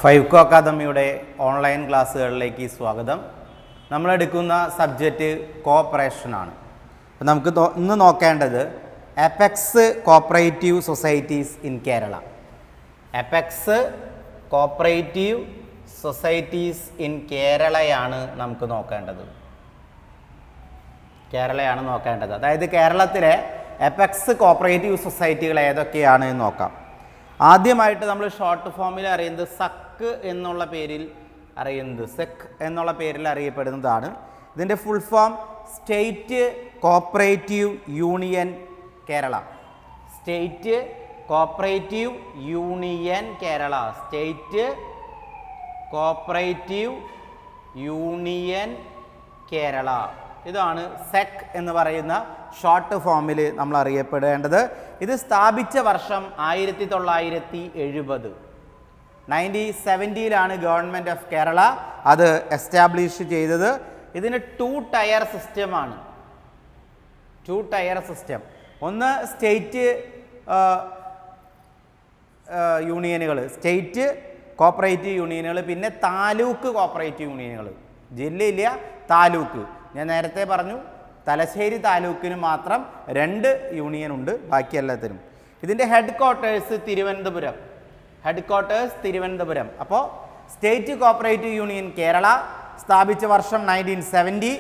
ഫൈവ്കോ അക്കാദമിയുടെ ഓൺലൈൻ ക്ലാസ്സുകളിലേക്ക് സ്വാഗതം. നമ്മളെടുക്കുന്ന സബ്ജക്റ്റ് കോഓപ്പറേഷനാണ്. അപ്പോൾ നമുക്ക് ഇന്ന് നോക്കേണ്ടത് apex cooperative societies in Kerala. Apex cooperative societies in കേരളയാണ് നമുക്ക് നോക്കേണ്ടത്. അതായത് കേരളത്തിലെ അപെക്സ് കോഓപ്പറേറ്റീവ് സൊസൈറ്റികൾ ഏതൊക്കെയാണ് എന്ന് നോക്കാം. ആദ്യമായിട്ട് നമ്മൾ ഷോർട്ട് ഫോമിൽ അറിയുന്നത് സക്ക് എന്നുള്ള പേരിൽ അറിയപ്പെടുന്നതാണ്. ഇതിൻ്റെ full form state cooperative union Kerala. State cooperative union Kerala. State cooperative union Kerala. ഇതാണ് സെക് എന്ന് പറയുന്ന ഷോർട്ട് ഫോമിൽ നമ്മൾ അറിയപ്പെടേണ്ടത്. ഇത് സ്ഥാപിച്ച വർഷം 1970. 1970 ഗവൺമെൻറ് ഓഫ് കേരള അത് എസ്റ്റാബ്ലിഷ് ചെയ്തത്. ഇതിന് 2 ടയർ സിസ്റ്റമാണ്. 2 ടയർ സിസ്റ്റം. ഒന്ന് സ്റ്റേറ്റ് യൂണിയനുകൾ, സ്റ്റേറ്റ് കോഓപ്പറേറ്റീവ് യൂണിയനുകൾ, പിന്നെ താലൂക്ക് കോഓപ്പറേറ്റീവ് യൂണിയനുകൾ. ജില്ലയില്ല, താലൂക്ക്. ഞാൻ നേരത്തെ പറഞ്ഞു തലശ്ശേരി താലൂക്കിന് മാത്രം 2 യൂണിയൻ ഉണ്ട്, ബാക്കി എല്ലാത്തിനും. ഇതിൻ്റെ ഹെഡ് ക്വാർട്ടേഴ്സ് തിരുവനന്തപുരം. അപ്പോൾ സ്റ്റേറ്റ് കോഓപ്പറേറ്റീവ് യൂണിയൻ കേരള സ്ഥാപിച്ച വർഷം 1970.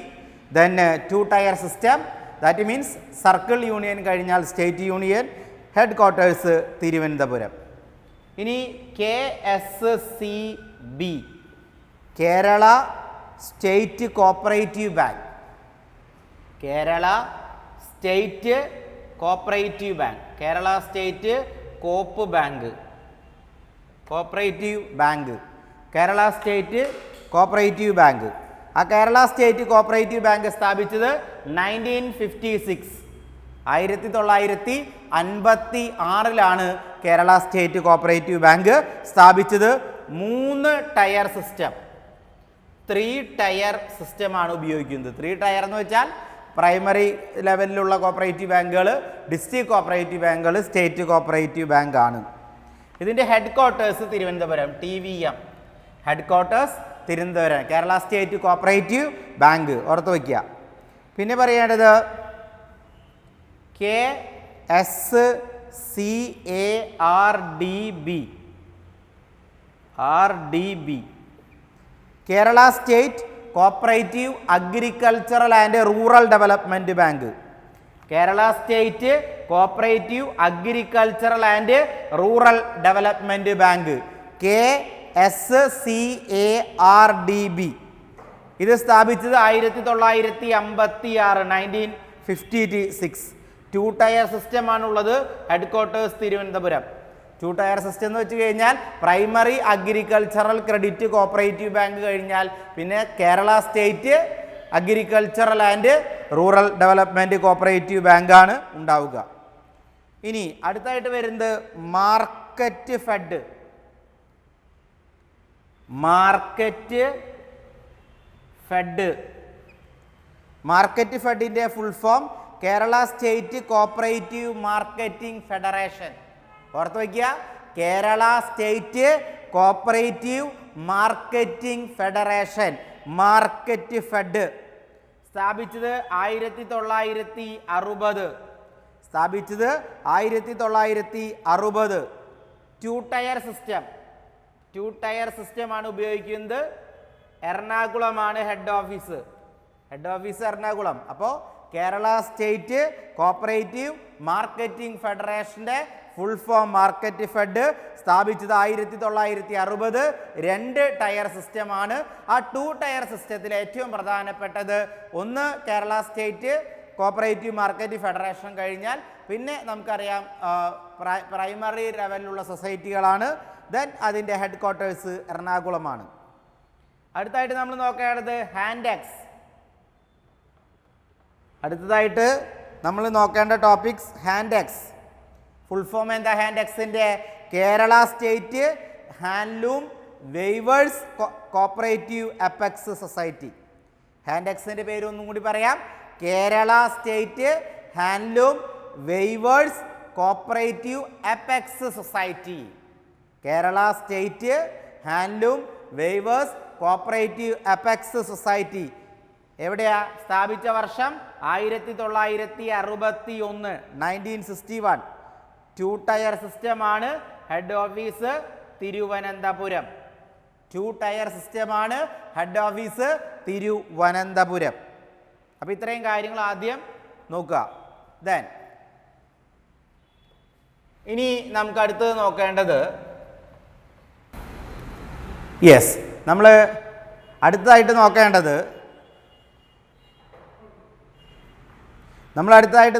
Then 2 tier system, that means circle union കഴിഞ്ഞാൽ state union, headquarters Thiruvananthapuram. ഇനി KSCB, Kerala state cooperative bank. Kerala state cooperative bank, Kerala state co-op bank, cooperative bank, Kerala state cooperative bank. ആ Kerala state cooperative bank സ്ഥാപിച്ചത് 1956. 1956 Kerala state cooperative bank സ്ഥാപിച്ചത്. 3 tier system, 3 tyre സിസ്റ്റമാണ് ഉപയോഗിക്കുന്നത്. 3 tyre എന്ന് വെച്ചാൽ primary ലെവലിലുള്ള കോഓപ്പറേറ്റീവ് ബാങ്കുകൾ, ഡിസ്ട്രിക്ട് കോഓപ്പറേറ്റീവ് ബാങ്കുകൾ, സ്റ്റേറ്റ് കോഓപ്പറേറ്റീവ് ബാങ്ക് ആണ്. ഇതിൻ്റെ headquarters Thiruvananthapuram, TVM. Headquarters Thiruvananthapuram, Kerala state cooperative bank. ഓർത്ത് വയ്ക്കുക. പിന്നെ പറയേണ്ടത് KSCARDB, Kerala state cooperative agricultural and rural development bank. Kerala state cooperative agricultural and rural development bank, KSCARDB. ഇത് സ്ഥാപിച്ചത് 1956, 1956. 2 ടയർ സിസ്റ്റമാണുള്ളത്. Headquarters Thiruvananthapuram. 2 tier system എന്ന് വെച്ച് കഴിഞ്ഞാൽ primary agricultural credit cooperative bank കഴിഞ്ഞാൽ പിന്നെ Kerala state agricultural and rural development cooperative ബാങ്കാണ് ഉണ്ടാവുക. ഇനി അടുത്തായിട്ട് വരുന്നത് മാർക്കറ്റ് ഫെഡ്. മാർക്കറ്റ് ഫെഡിൻ്റെ full form Kerala state cooperative marketing federation. ഓർത്ത് വയ്ക്കുക, Kerala state cooperative marketing federation, market fed. സ്ഥാപിച്ചത് 1960. 1960. 2 ടയർ സിസ്റ്റം. 2 ടയർ സിസ്റ്റമാണ് ഉപയോഗിക്കുന്നത്. എറണാകുളമാണ് ഹെഡ് ഓഫീസ്. എറണാകുളം. അപ്പോൾ കേരള സ്റ്റേറ്റ് കോഓപ്പറേറ്റീവ് മാർക്കറ്റിംഗ് ഫെഡറേഷൻ്റെ ഫുൾ ഫോം മാർക്കറ്റ് ഫെഡ്. സ്ഥാപിച്ചത് 1960. 2 ടയർ സിസ്റ്റമാണ്. ആ 2 ടയർ സിസ്റ്റത്തിൽ ഏറ്റവും പ്രധാനപ്പെട്ടത് ഒന്ന് Kerala state cooperative market federation കഴിഞ്ഞാൽ പിന്നെ നമുക്കറിയാം പ്രൈമറി ലെവലിലുള്ള സൊസൈറ്റികളാണ്. ദെൻ അതിൻ്റെ ഹെഡ് ക്വാർട്ടേഴ്സ് എറണാകുളമാണ്. അടുത്തായിട്ട് നമ്മൾ നോക്കേണ്ടത് ഹാൻഡെക്സ്. അടുത്തതായിട്ട് നമ്മൾ നോക്കേണ്ട ടോപ്പിക്സ് ഹാൻഡെക്സ്. ഫുൾ ഫോം എന്താ ഹാൻഡെക്സിൻ്റെ? Kerala state handloom weavers cooperative apex society. ഹാൻഡെക്സിൻ്റെ പേര് ഒന്നും കൂടി പറയാം. Kerala state handloom weavers cooperative apex society. Kerala state handloom weavers cooperative apex society എവിടെയാ സ്ഥാപിച്ച വർഷം 1961 1961. 2 ടയർ സിസ്റ്റമാണ്. Head office Thiruvananthapuram. 2 ടയർ സിസ്റ്റമാണ്. Head office Thiruvananthapuram. അപ്പോൾ ഇത്രയും കാര്യങ്ങൾ ആദ്യം നോക്കുക. ദെൻ ഇനി നമുക്ക് അടുത്തത് നോക്കേണ്ടത് നമ്മൾ അടുത്തതായിട്ട്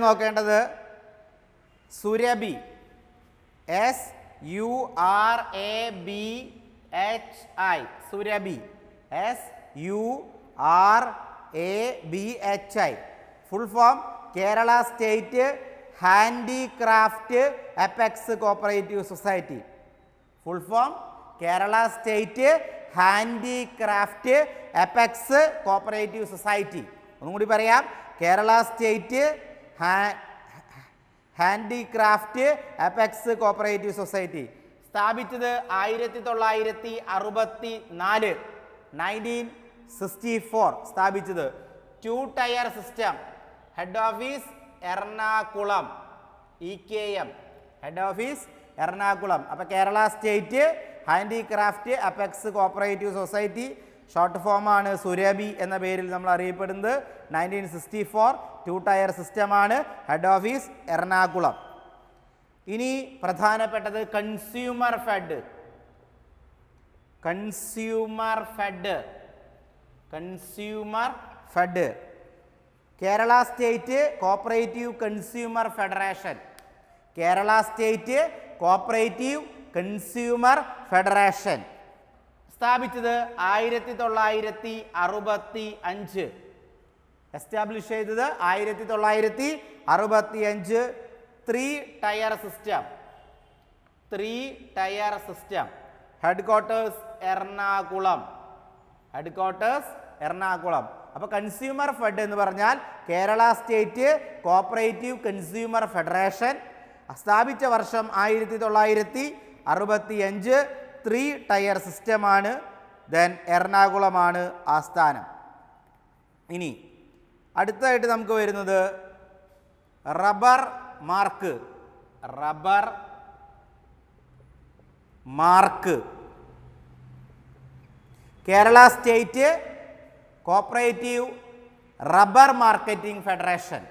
Surabhi SURABHI Surabhi SURABHI full form Kerala state handicraft apex cooperative society. Full form Kerala state handicraft apex cooperative society. ഒന്നും കൂടി പറയാം, Kerala state handicraft apex cooperative society. സ്ഥാപിച്ചത് 1964 1964 സ്ഥാപിച്ചത്. 2 tier system. Head office Ernakulam EKM head office Ernakulam. അപ്പോൾ Kerala state handicraft apex cooperative society short ഫോമാണ് സുരഭി എന്ന പേരിൽ നമ്മൾ അറിയപ്പെടുന്നത്. 1964 2 ടയർ സിസ്റ്റമാണ്. Head office Ernakulam. ഇനി പ്രധാനപ്പെട്ടത് consumer fed Kerala state cooperative consumer federation. Kerala state cooperative consumer federation സ്ഥാപിച്ചത് 1965. എസ്റ്റാബ്ലിഷ് ചെയ്തത് 1965. 3 tier system. Head quarters Ernakulam. അപ്പോൾ കൺസ്യൂമർ ഫെഡ് എന്ന് പറഞ്ഞാൽ Kerala state cooperative consumer federation. സ്ഥാപിച്ച വർഷം 1965. 3 ടയർ സിസ്റ്റമാണ്. ദെൻ എറണാകുളമാണ് ആസ്ഥാനം. ഇനി അടുത്തതായിട്ട് നമുക്ക് വരുന്നത് rubber mark. Kerala state cooperative rubber marketing federation.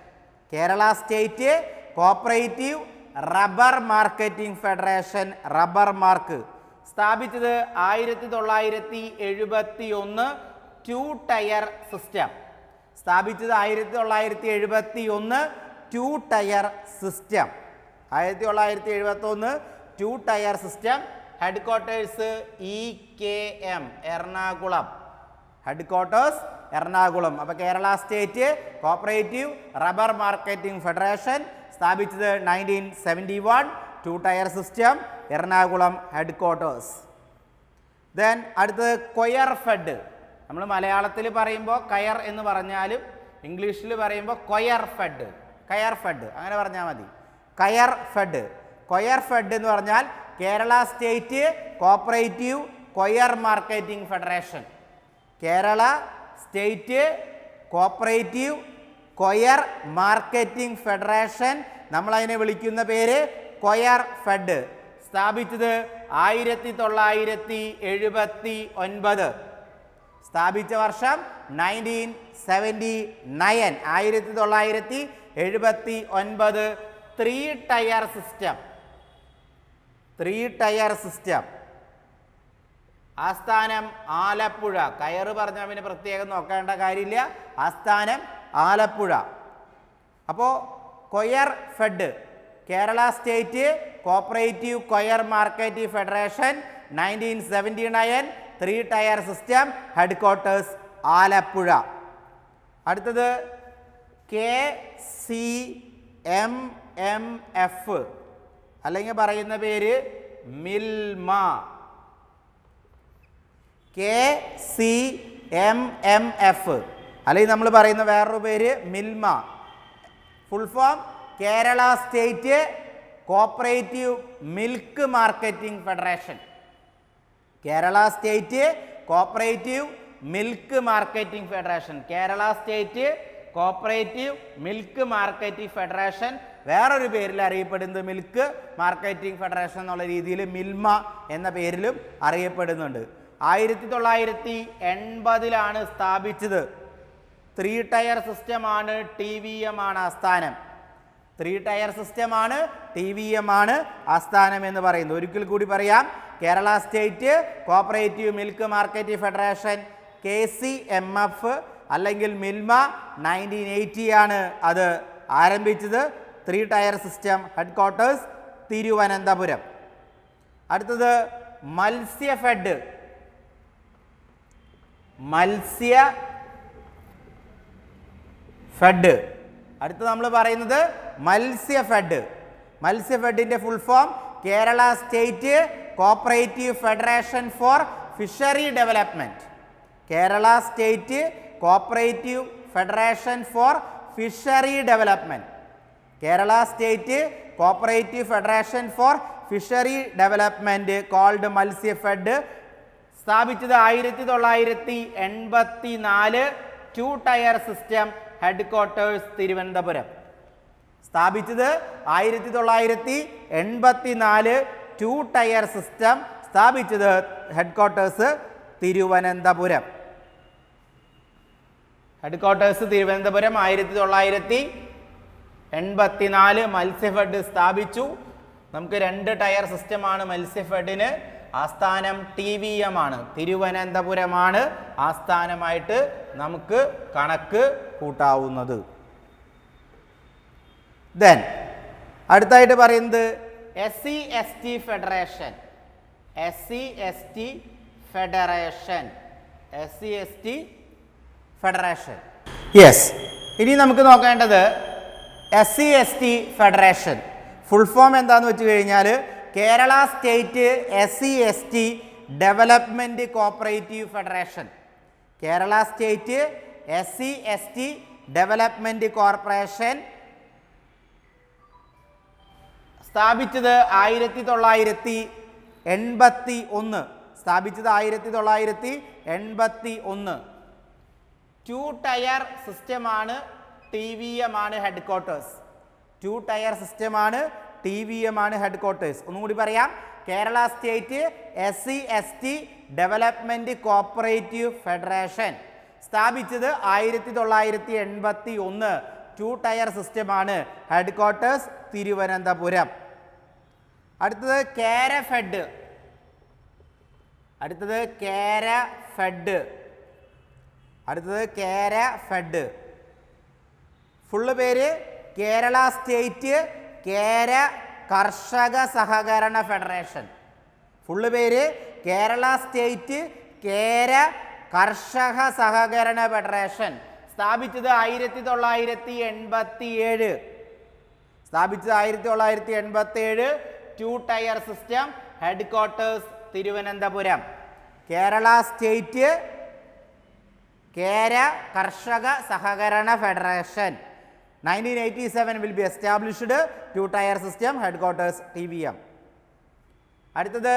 Kerala state cooperative rubber marketing federation rubber mark സ്ഥാപിച്ചത് 1971. 2 ടയർ സിസ്റ്റം. സ്ഥാപിച്ചത് 1971. 2 tier system. 1971 2 tier system. Head quarters EKM Ernakulam. അപ്പോൾ Kerala state cooperative rubber marketing federation സ്ഥാപിച്ചത് 1971. 2 tier system. Ernakulam headquarters. Then അടുത്തത് coir fed. നമ്മൾ മലയാളത്തിൽ പറയുമ്പോൾ കയർ എന്ന് പറഞ്ഞാലും ഇംഗ്ലീഷിൽ പറയുമ്പോൾ കൊയർ ഫെഡ് അങ്ങനെ പറഞ്ഞാൽ മതി. കൊയർ ഫെഡ് എന്ന് പറഞ്ഞാൽ Kerala state cooperative coir marketing federation. Kerala state cooperative coir marketing federation. നമ്മളതിനെ വിളിക്കുന്ന പേര് കൊയർ ഫെഡ്. സ്ഥാപിച്ചത് 1979. സ്ഥാപിച്ച വർഷം 1979. 1979. 3 ടയർ സിസ്റ്റം. ആസ്ഥാനം ആലപ്പുഴ. കയറ് പറഞ്ഞാൽ പിന്നെ പ്രത്യേകം നോക്കേണ്ട കാര്യമില്ല. ആസ്ഥാനം ആലപ്പുഴ. അപ്പോൾ coir fed Kerala state cooperative coir marketing federation 1979. 3 tier system. Head quarters Alappuzha. അടുത്തത് KCMMF അല്ലെങ്കിൽ പറയുന്ന പേര് മിൽമ. KCMMF അല്ലെങ്കിൽ നമ്മൾ പറയുന്ന വേറൊരു പേര് Milma. Full form Kerala state cooperative milk marketing federation. Kerala state cooperative milk marketing federation. Kerala state cooperative milk marketing federation വേറൊരു പേരിൽ അറിയപ്പെടുന്നത് മിൽക്ക് മാർക്കറ്റിംഗ് ഫെഡറേഷൻ എന്നുള്ള രീതിയിൽ മിൽമ എന്ന പേരിലും അറിയപ്പെടുന്നുണ്ട്. 1980 സ്ഥാപിച്ചത്. 3 ടയർ സിസ്റ്റമാണ്, TVM ആണ് ആസ്ഥാനം. 3 ടയർ സിസ്റ്റമാണ്, TVM ആണ് ആസ്ഥാനം എന്ന് പറയുന്നത്. ഒരിക്കൽ കൂടി പറയാം, Kerala state cooperative milk marketing federation KCMF അല്ലെങ്കിൽ മിൽമ 1980 ആണ് അത് ആരംഭിച്ചത്. 3 ടയർ സിസ്റ്റം, ഹെഡ്ക്വാർട്ടേഴ്സ് തിരുവനന്തപുരം. അടുത്തത് മത്സ്യഫെഡ്. മത്സ്യഫെഡ് അടുത്ത് നമ്മൾ പറയുന്നത് മത്സ്യഫെഡ്. മത്സ്യഫെഡിൻ്റെ full form Kerala state cooperative federation for fishery development. Kerala state cooperative federation for fishery development. Kerala state cooperative federation for fishery development called Matsyafed. സ്ഥാപിച്ചത് 1984. 2 ടയർ സിസ്റ്റം, ഹെഡ്ക്വാർട്ടേഴ്സ് തിരുവനന്തപുരം. സ്ഥാപിച്ചത് 1984. 2 ടയർ സിസ്റ്റം, സ്ഥാപിച്ചത് ഹെഡ്ക്വാർട്ടേഴ്സ് തിരുവനന്തപുരം. ഹെഡ്ക്വാർട്ടേഴ്സ് തിരുവനന്തപുരം. 1984 മത്സ്യഫെഡ് സ്ഥാപിച്ചു. നമുക്ക് 2 ടയർ സിസ്റ്റമാണ് മത്സ്യഫെഡിന്. ആസ്ഥാനം TVM ആണ്, തിരുവനന്തപുരമാണ് ആസ്ഥാനമായിട്ട് നമുക്ക് കണക്ക് കൂട്ടാവുന്നത്. ദെൻ അടുത്തായിട്ട് പറയുന്നത് SC/ST federation. SC/ST federation. SC/ST federation. Yes, ഇനി നമുക്ക് നോക്കേണ്ടത് SC/ST ഫെഡറേഷൻ ഫുൾ ഫോം എന്താണെന്ന് വെച്ച് കഴിഞ്ഞാൽ Kerala state SC/ST development cooperative federation. Kerala state SC/ST development corporation. സ്ഥാപിച്ചത് 1981. സ്ഥാപിച്ചത് 1981. 2 ടയർ സിസ്റ്റമാണ്, TVM ആണ് ഹെഡ്ക്വാർട്ടേഴ്സ്. 2 ടയർ സിസ്റ്റമാണ്, TVM ആണ് ഹെഡ്ക്വാർട്ടേഴ്സ്. ഒന്നും കൂടി പറയാം, Kerala state SC/ST development cooperative federation. സ്ഥാപിച്ചത് 1981. 2 ടയർ സിസ്റ്റമാണ്, ഹെഡ്ക്വാർട്ടേഴ്സ് തിരുവനന്തപുരം. അടുത്തത് കേരഫെഡ്. അടുത്തത് കേരഫെഡ്. ഫുള്ള് പേര് കേരള സ്റ്റേറ്റ് കേര കർഷക സഹകരണ ഫെഡറേഷൻ. ഫുള്ള് പേര് കേരള സ്റ്റേറ്റ് കേര കർഷക സഹകരണ ഫെഡറേഷൻ. സ്ഥാപിച്ചത് 1987. സ്ഥാപിച്ചത് 1987. 2 tier system, headquarters Thiruvananthapuram. Kerala state കേര കർഷക സഹകരണ federation. 1987 will be established. 2 tier system, headquarters TVM. അടുത്തത്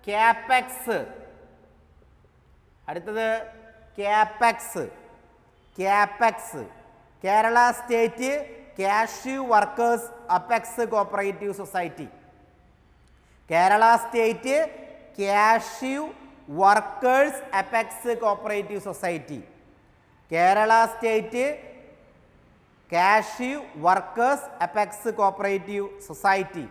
capex. Kerala state cashew workers apex cooperative society. Kerala state cashew workers apex cooperative society. Kerala state cashew workers apex cooperative society.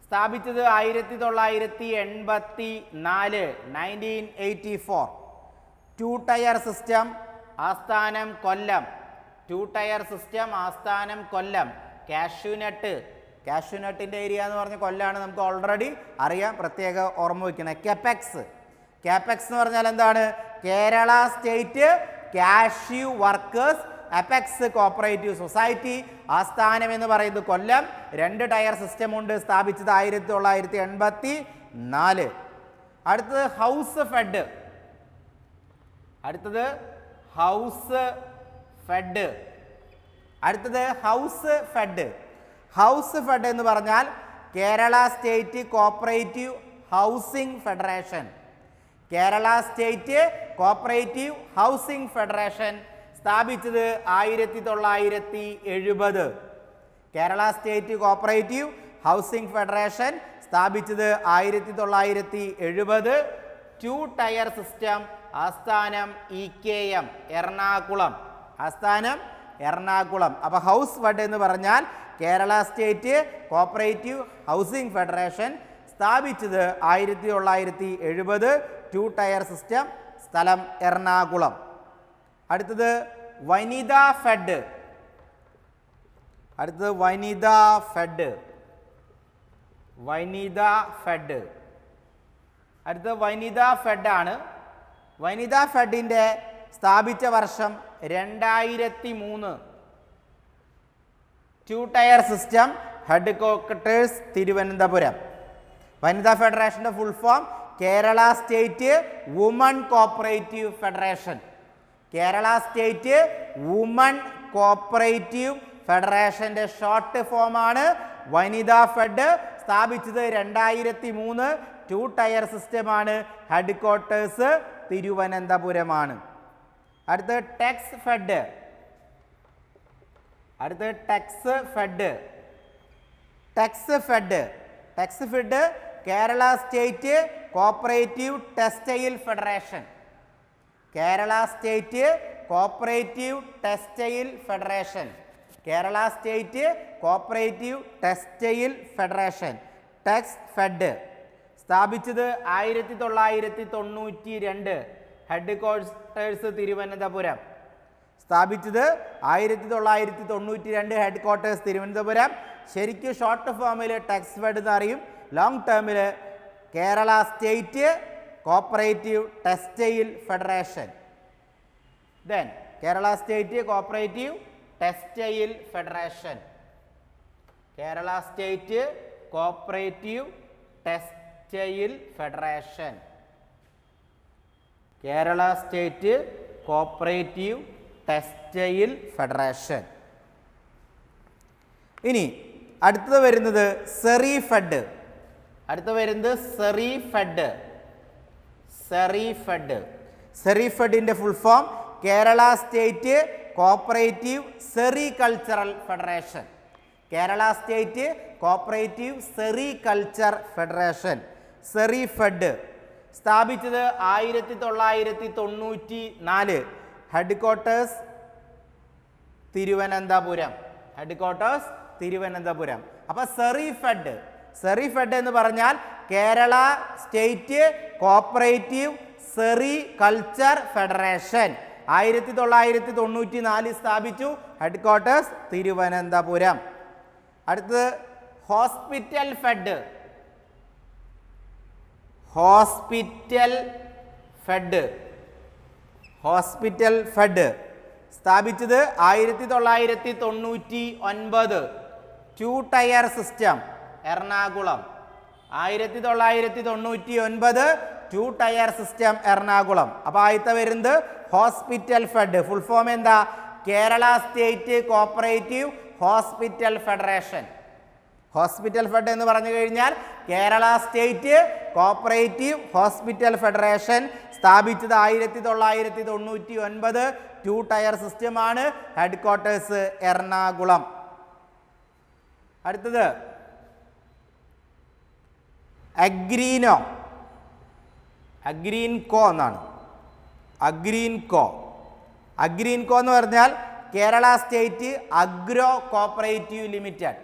സ്ഥാപിച്ചത് 1984. 1984. 2 tier system, ആസ്ഥാനം കൊല്ലം. 2 tier system, ആസ്ഥാനം കൊല്ലം. കാഷ്യൂനട്ടിൻ്റെ area എന്ന് പറഞ്ഞ കൊല്ലാണ്, നമുക്ക് already അറിയാം, പ്രത്യേക ഓർമ്മ വയ്ക്കണം. ക്യാപെക്സ് എന്ന് പറഞ്ഞാൽ എന്താണ്? Kerala state cashew workers apex cooperative society. ആസ്ഥാനം എന്ന് പറയുന്നത് കൊല്ലം. 2 ടയർ സിസ്റ്റം ഉണ്ട്. സ്ഥാപിച്ചത് 1984. അടുത്തത് ഹൗസ് ഫെഡ്. ഹൗസ് ഫെഡ് എന്ന് പറഞ്ഞാൽ Kerala state cooperative housing federation. Kerala state cooperative housing federation സ്ഥാപിച്ചത് 1970. Kerala state cooperative housing federation സ്ഥാപിച്ചത് 1970. 2 ടയർ സിസ്റ്റം. ആസ്ഥാനം EKM എറണാകുളം. ആസ്ഥാനം എറണാകുളം. അപ്പോൾ ഹൗസ് ഫെഡ് എന്ന് പറഞ്ഞാൽ Kerala state cooperative housing federation സ്ഥാപിച്ചത് 1970. 2 ടയർ സിസ്റ്റം. സ്ഥലം എറണാകുളം. അടുത്തത് വനിതാ ഫെഡ്. അടുത്തത് വനിതാ ഫെഡ്. വനിതാ ഫെഡ്. അടുത്തത് വനിതാ ഫെഡാണ്. വനിതാ ഫെഡിൻ്റെ സ്ഥാപിച്ച വർഷം 2003. 2 tier system. Head quarters Thiruvananthapuram. Vanitha ഫെഡറേഷൻ്റെ full form Kerala state woman cooperative federation. Kerala state woman cooperative ഫെഡറേഷൻ്റെ ഷോർട്ട് ഫോമാണ് വനിതാ ഫെഡ്. സ്ഥാപിച്ചത് 2003. 2 ടയർ സിസ്റ്റമാണ്. ഹെഡ് ക്വാർട്ടേഴ്സ് തിരുവനന്തപുരമാണ്. അടുത്തത് ടെക്സ് ഫെഡ്. അടുത്തത് tex fed. Tex fed. Tex fed Kerala state cooperative textile federation. Kerala state cooperative textile federation. Kerala state cooperative textile federation. Tex fed സ്ഥാപിച്ചത് 1992. Headquarters Thiruvananthapuram. സ്ഥാപിച്ചത് 1992. Headquarters Thiruvananthapuram. ശരിക്കും short ഫോമിൽ tex fed എന്ന് അറിയും. Long ടേമിൽ Kerala state cooperative textile federation. Then Kerala state cooperative textile federation. Kerala state cooperative textile federation. Kerala state cooperative textile federation. ഇനി അടുത്തത് വരുന്നത് സെറി ഫെഡ്. അടുത്ത വരുന്നത് seri fed. Seri fed. Seri ഫെഡിൻ്റെ full form Kerala state cooperative sericultural federation. Kerala state cooperative sericulture federation. Seri fed സ്ഥാപിച്ചത് 1994. Headquarters Thiruvananthapuram. Headquarters Thiruvananthapuram. അപ്പോൾ seri fed. Seri fed എന്ന് പറഞ്ഞാൽ Kerala state cooperative sericulture federation. 1994 സ്ഥാപിച്ചു. Headquarters Thiruvananthapuram. അടുത്തത് hospital fed. Hospital fed. Hospital fed സ്ഥാപിച്ചത് 1999. 2 tier system Ernakulam. 1999. 2 tier system Ernakulam. അപ്പോൾ ആദ്യത്തെ വരുന്നത് ഹോസ്പിറ്റൽ ഫെഡ്. ഫുൾ ഫോം എന്താ? Kerala state cooperative hospital federation. Hospital fed എന്ന് പറഞ്ഞു കഴിഞ്ഞാൽ Kerala state cooperative hospital federation സ്ഥാപിച്ചത് 1999. 2 ടയർ സിസ്റ്റമാണ്. Headquarters Ernakulam. അടുത്തത് അഗ്രീനോ. അഗ്രീൻകോ എന്നാണ്. അഗ്രീൻകോ. അഗ്രീൻകോ എന്ന് പറഞ്ഞാൽ Kerala state agro cooperative limited.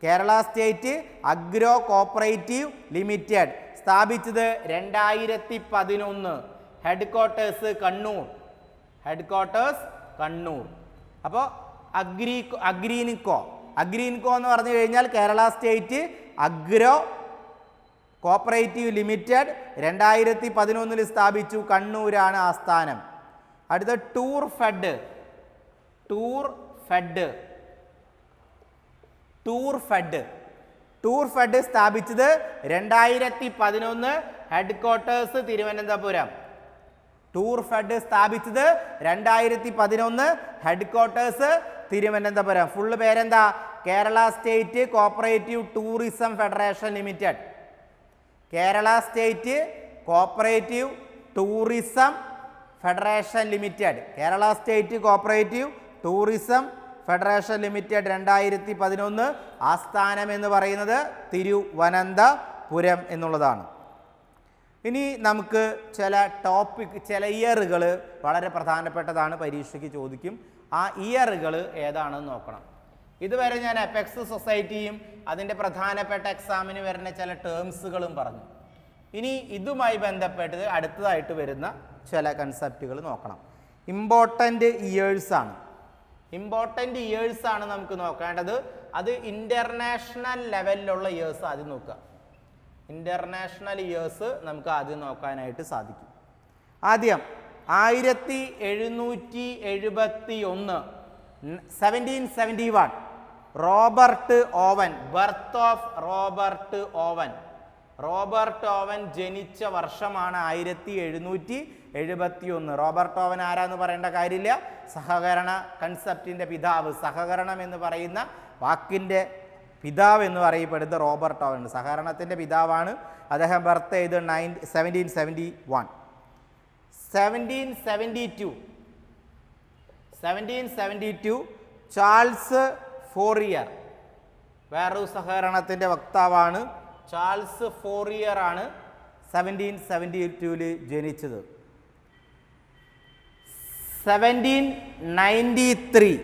Kerala state agro cooperative limited സ്ഥാപിച്ചത് 2011. Head quarters Kannur. Head quarters Kannur. അപ്പോൾ അഗ്രീൻകോ. അഗ്രീൻകോ എന്ന് പറഞ്ഞു കഴിഞ്ഞാൽ Kerala state agro cooperative limited 2011 സ്ഥാപിച്ചു. കണ്ണൂരാണ് ആസ്ഥാനം. അടുത്ത tour fed. Tour fed. Tour fed. Tour fed സ്ഥാപിച്ചത് 2011. Head quarters Thiruvananthapuram. Tour fed സ്ഥാപിച്ചത് 2011. Head quarters Thiruvananthapuram. ഫുള്ള് പേരെന്താ? Kerala state cooperative tourism federation limited. Kerala state cooperative tourism federation limited. Kerala state cooperative tourism federation limited 2011. ആസ്ഥാനം എന്ന് പറയുന്നത് തിരുവനന്തപുരം എന്നുള്ളതാണ്. ഇനി നമുക്ക് ചില ചില ഇയറുകൾ വളരെ പ്രധാനപ്പെട്ടതാണ്, പരീക്ഷയ്ക്ക് ചോദിക്കും. ആ ഇയറുകൾ ഏതാണെന്ന് നോക്കണം. ഇതുവരെ ഞാൻ അപെക്സ് സൊസൈറ്റിയും അതിൻ്റെ പ്രധാനപ്പെട്ട എക്സാമിന് വരുന്ന ചില ടേംസുകളും പറഞ്ഞു. ഇനി ഇതുമായി ബന്ധപ്പെട്ട് അടുത്തതായിട്ട് വരുന്ന ചില കൺസെപ്റ്റുകൾ നോക്കണം. ഇമ്പോർട്ടൻ്റ് ഇയേഴ്സാണ്. ഇമ്പോർട്ടൻ്റ് ഇയേഴ്സാണ് നമുക്ക് നോക്കേണ്ടത്. അത് ഇൻ്റർനാഷണൽ ലെവലിലുള്ള ഇയേഴ്സ് ആദ്യം നോക്കുക. ഇൻ്റർനാഷണൽ ഇയേഴ്സ് നമുക്ക് ആദ്യം നോക്കാനായിട്ട് സാധിക്കും. ആദ്യം 1771 1771 Robert Owen. Birth of Robert Owen. Robert Owen ജനിച്ച വർഷമാണ് 1771. റോബർട്ട് ഓവൻ ആരാന്ന് പറയേണ്ട കാര്യമില്ല. സഹകരണ കൺസെപ്റ്റിൻ്റെ പിതാവ്. സഹകരണം എന്ന് പറയുന്ന വാക്കിൻ്റെ പിതാവ് എന്ന് പറയപ്പെടുന്നത് റോബർട്ട് ഓവൻ. സഹകരണത്തിൻ്റെ പിതാവാണ്. അദ്ദേഹം ബർത്ത് ചെയ്ത് 1771. 1772 ചാൾസ് ഫോറിയർ. വേറൊരു സഹകരണത്തിൻ്റെ വക്താവാണ്. ചാൾസ് ഫോറിയർ ആണ് 1772 ജനിച്ചത്. 1793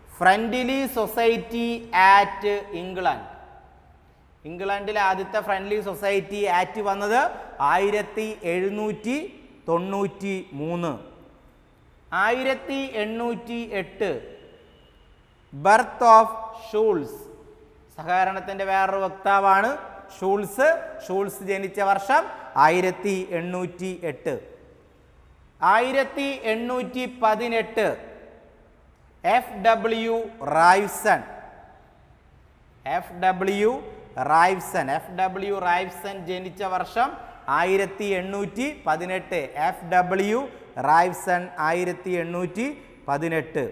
ഫ്രണ്ട്ലി സൊസൈറ്റി ആറ്റ് ഇംഗ്ലണ്ട്. ഇംഗ്ലണ്ടിലെ ആദ്യത്തെ ഫ്രണ്ട്ലി സൊസൈറ്റി ആക്ട് വന്നത് 1793. 1808 ബർത്ത് ഓഫ് ഷൂൾസ്. സഹകരണത്തിൻ്റെ വേറൊരു വക്താവാണ് ഷൂൾസ്. ഷൂൾസ് ജനിച്ച വർഷം 1808. 1818 FW റൈവ്സൺ. FW റൈവ്സൺ ജനിച്ച വർഷം 1818. FW റൈവ്സൺ 1818.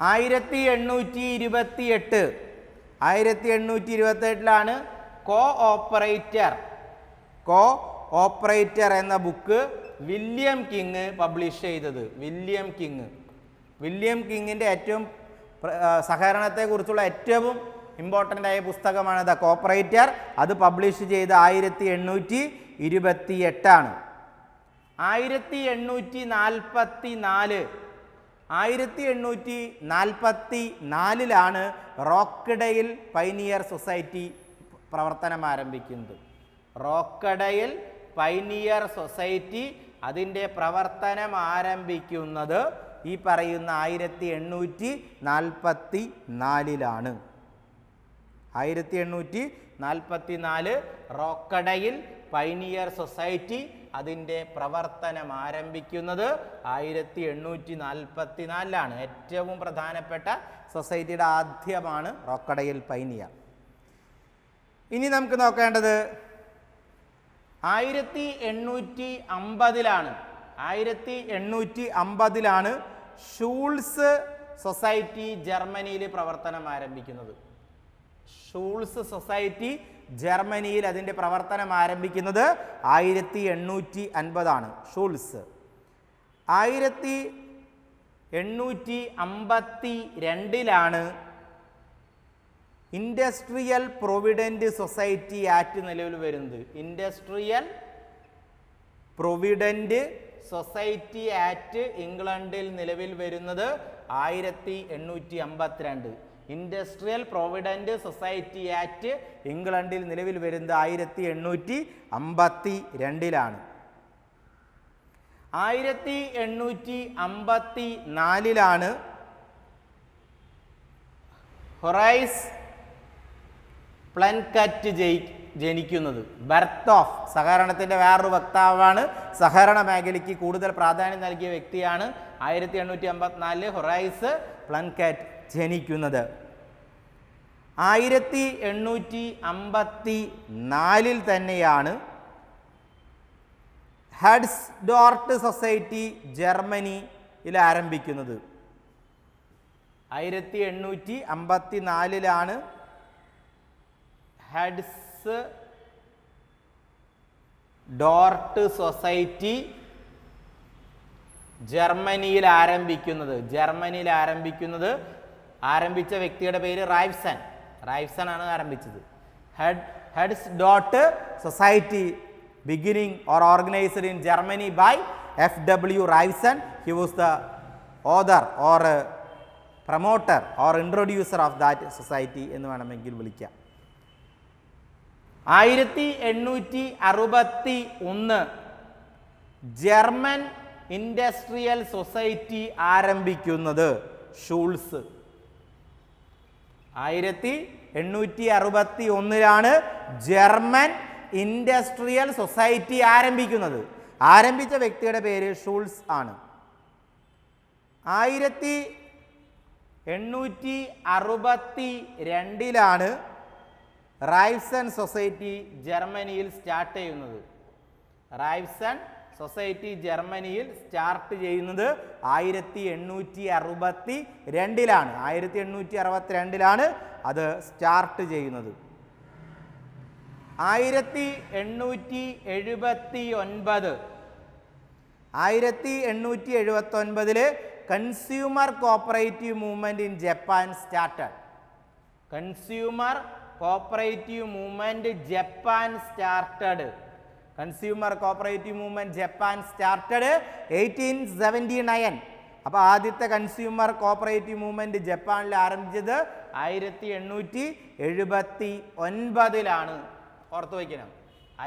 1828 കോ ഓപ്പറേറ്റർ എന്ന ബുക്ക് വില്യം കിങ് പബ്ലിഷ് ചെയ്തത്. വില്യം കിങ്ങിൻ്റെ ഏറ്റവും സഹകരണത്തെക്കുറിച്ചുള്ള ഏറ്റവും ഇമ്പോർട്ടൻ്റ് ആയ പുസ്തകമാണ് ദ കോപ്പറേറ്റർ. അത് പബ്ലിഷ് ചെയ്ത് 1828. 1844 റോക്ക്ഡെയിൽ പൈനിയർ സൊസൈറ്റി പ്രവർത്തനം ആരംഭിക്കുന്നത്. റോക്ക്ഡെയിൽ പൈനിയർ സൊസൈറ്റി അതിൻ്റെ പ്രവർത്തനം ആരംഭിക്കുന്നത് ഈ പറയുന്ന 1844. 1844 റോക്ക്ഡെയിൽ പൈനിയർ സൊസൈറ്റി അതിൻ്റെ പ്രവർത്തനം ആരംഭിക്കുന്നത് 1844. ഏറ്റവും പ്രധാനപ്പെട്ട സൊസൈറ്റിയുടെ ആദ്യമാണ് റോക്ക്ഡെയിൽ പൈനിയർ. ഇനി നമുക്ക് നോക്കേണ്ടത് 1850 ഷൂൾസ് സൊസൈറ്റി ജർമ്മനിയിൽ പ്രവർത്തനം ആരംഭിക്കുന്നത്. ഷൂൾസ് സൊസൈറ്റി ജർമ്മനിയിൽ അതിൻ്റെ പ്രവർത്തനം ആരംഭിക്കുന്നത് 1850. Schulze 1852 industrial provident society act നിലവിൽ വരുന്നത്. ഇൻഡസ്ട്രിയൽ പ്രൊവിഡൻറ്റ് സൊസൈറ്റി ആക്ട് ഇംഗ്ലണ്ടിൽ നിലവിൽ വരുന്നത് 1852. ഇൻഡസ്ട്രിയൽ പ്രൊവിഡൻറ്റ് സൊസൈറ്റി ആക്ട് ഇംഗ്ലണ്ടിൽ നിലവിൽ വരുന്നത് 1852. 1854 ഹൊറൈസ് പ്ലൻകറ്റ് ജനിക്കുന്നത്. ബർത്ത് ഓഫ് സഹകരണത്തിൻ്റെ വേറൊരു വക്താവാണ്. സഹകരണ മേഖലയ്ക്ക് കൂടുതൽ പ്രാധാന്യം നൽകിയ വ്യക്തിയാണ്. 1854 ഹൊറൈസ് പ്ലൻകറ്റ് ജനിക്കുന്നത്. 1854 തന്നെയാണ് ഹെഡ്സ്ഡോർട്ട് സൊസൈറ്റി ജർമ്മനിയിൽ ആരംഭിക്കുന്നത്. 1854 ഹെഡ്സ് ഡോർട്ട് സൊസൈറ്റി ജർമ്മനിയിൽ ആരംഭിക്കുന്നത് ആരംഭിച്ച വ്യക്തിയുടെ പേര് റൈഫ്സൺ ആണ് ആരംഭിച്ചത്. Heads dot society beginning or organized in Germany by F.W. Raifson. He was the author or promoter or introducer of that society എന്ന് വേണമെങ്കിൽ വിളിക്കാം. 1861 ജർമ്മൻ ഇൻഡസ്ട്രിയൽ സൊസൈറ്റി ആരംഭിക്കുന്നത് ഷൂൾസ്. 1861 ജർമ്മൻ ഇൻഡസ്ട്രിയൽ സൊസൈറ്റി ആരംഭിക്കുന്നത്. ആരംഭിച്ച വ്യക്തിയുടെ പേര് ഷൂൾസ് ആണ്. 1862 റൈഫ്സൺ സൊസൈറ്റി ജർമ്മനിയിൽ സ്റ്റാർട്ട് ചെയ്യുന്നത്. 1862 അത് സ്റ്റാർട്ട് ചെയ്യുന്നത്. 1879 consumer cooperative movement in Japan started. 1879. അപ്പോൾ ആദ്യത്തെ കൺസ്യൂമർ കോപ്പറേറ്റീവ് മൂവ്മെന്റ് ജപ്പാനിൽ ആരംഭിച്ചത് 1879 ഓർത്തു വയ്ക്കണം.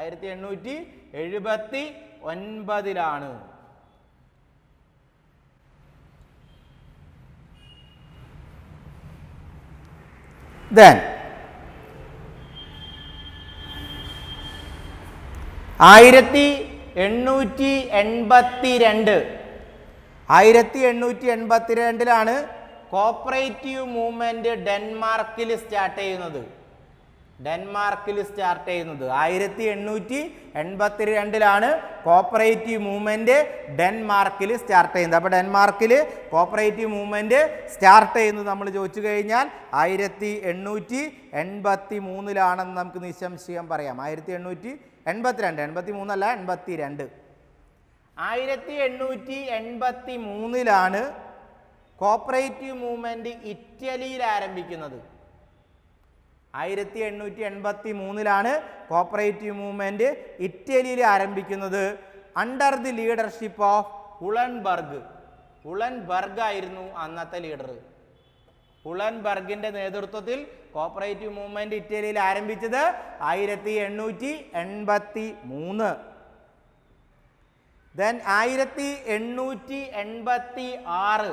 1879 Then 1882 കോപ്പറേറ്റീവ് മൂവ്മെന്റ് ഡെൻമാർക്കിൽ സ്റ്റാർട്ട് ചെയ്യുന്നത്. 1882 കോപ്പറേറ്റീവ് മൂവ്മെന്റ് ഡെൻമാർക്കിൽ സ്റ്റാർട്ട് ചെയ്യുന്നത്. അപ്പോൾ ഡെൻമാർക്കിൽ കോപ്പറേറ്റീവ് മൂവ്മെന്റ് സ്റ്റാർട്ട് ചെയ്യുന്നത് നമ്മൾ ചോദിച്ചു കഴിഞ്ഞാൽ 1883 നമുക്ക് നിസ്സംശയം പറയാം. 1882, 83 അല്ല 82. 1883 കോപ്പറേറ്റീവ് മൂവ്മെന്റ് ഇറ്റലിയിൽ ആരംഭിക്കുന്നത്. 1883 കോപ്പറേറ്റീവ് മൂവ്മെന്റ് ഇറ്റലിയിൽ ആരംഭിക്കുന്നത് അണ്ടർ ദി ലീഡർഷിപ്പ് ഓഫ് ഉളൻബർഗ് ആയിരുന്നു അന്നത്തെ ലീഡർ. ഉളൻബർഗിന്റെ നേതൃത്വത്തിൽ കോപ്പറേറ്റീവ് മൂവ്മെന്റ് ഇറ്റലിയിൽ ആരംഭിച്ചത് 1883. Then 1886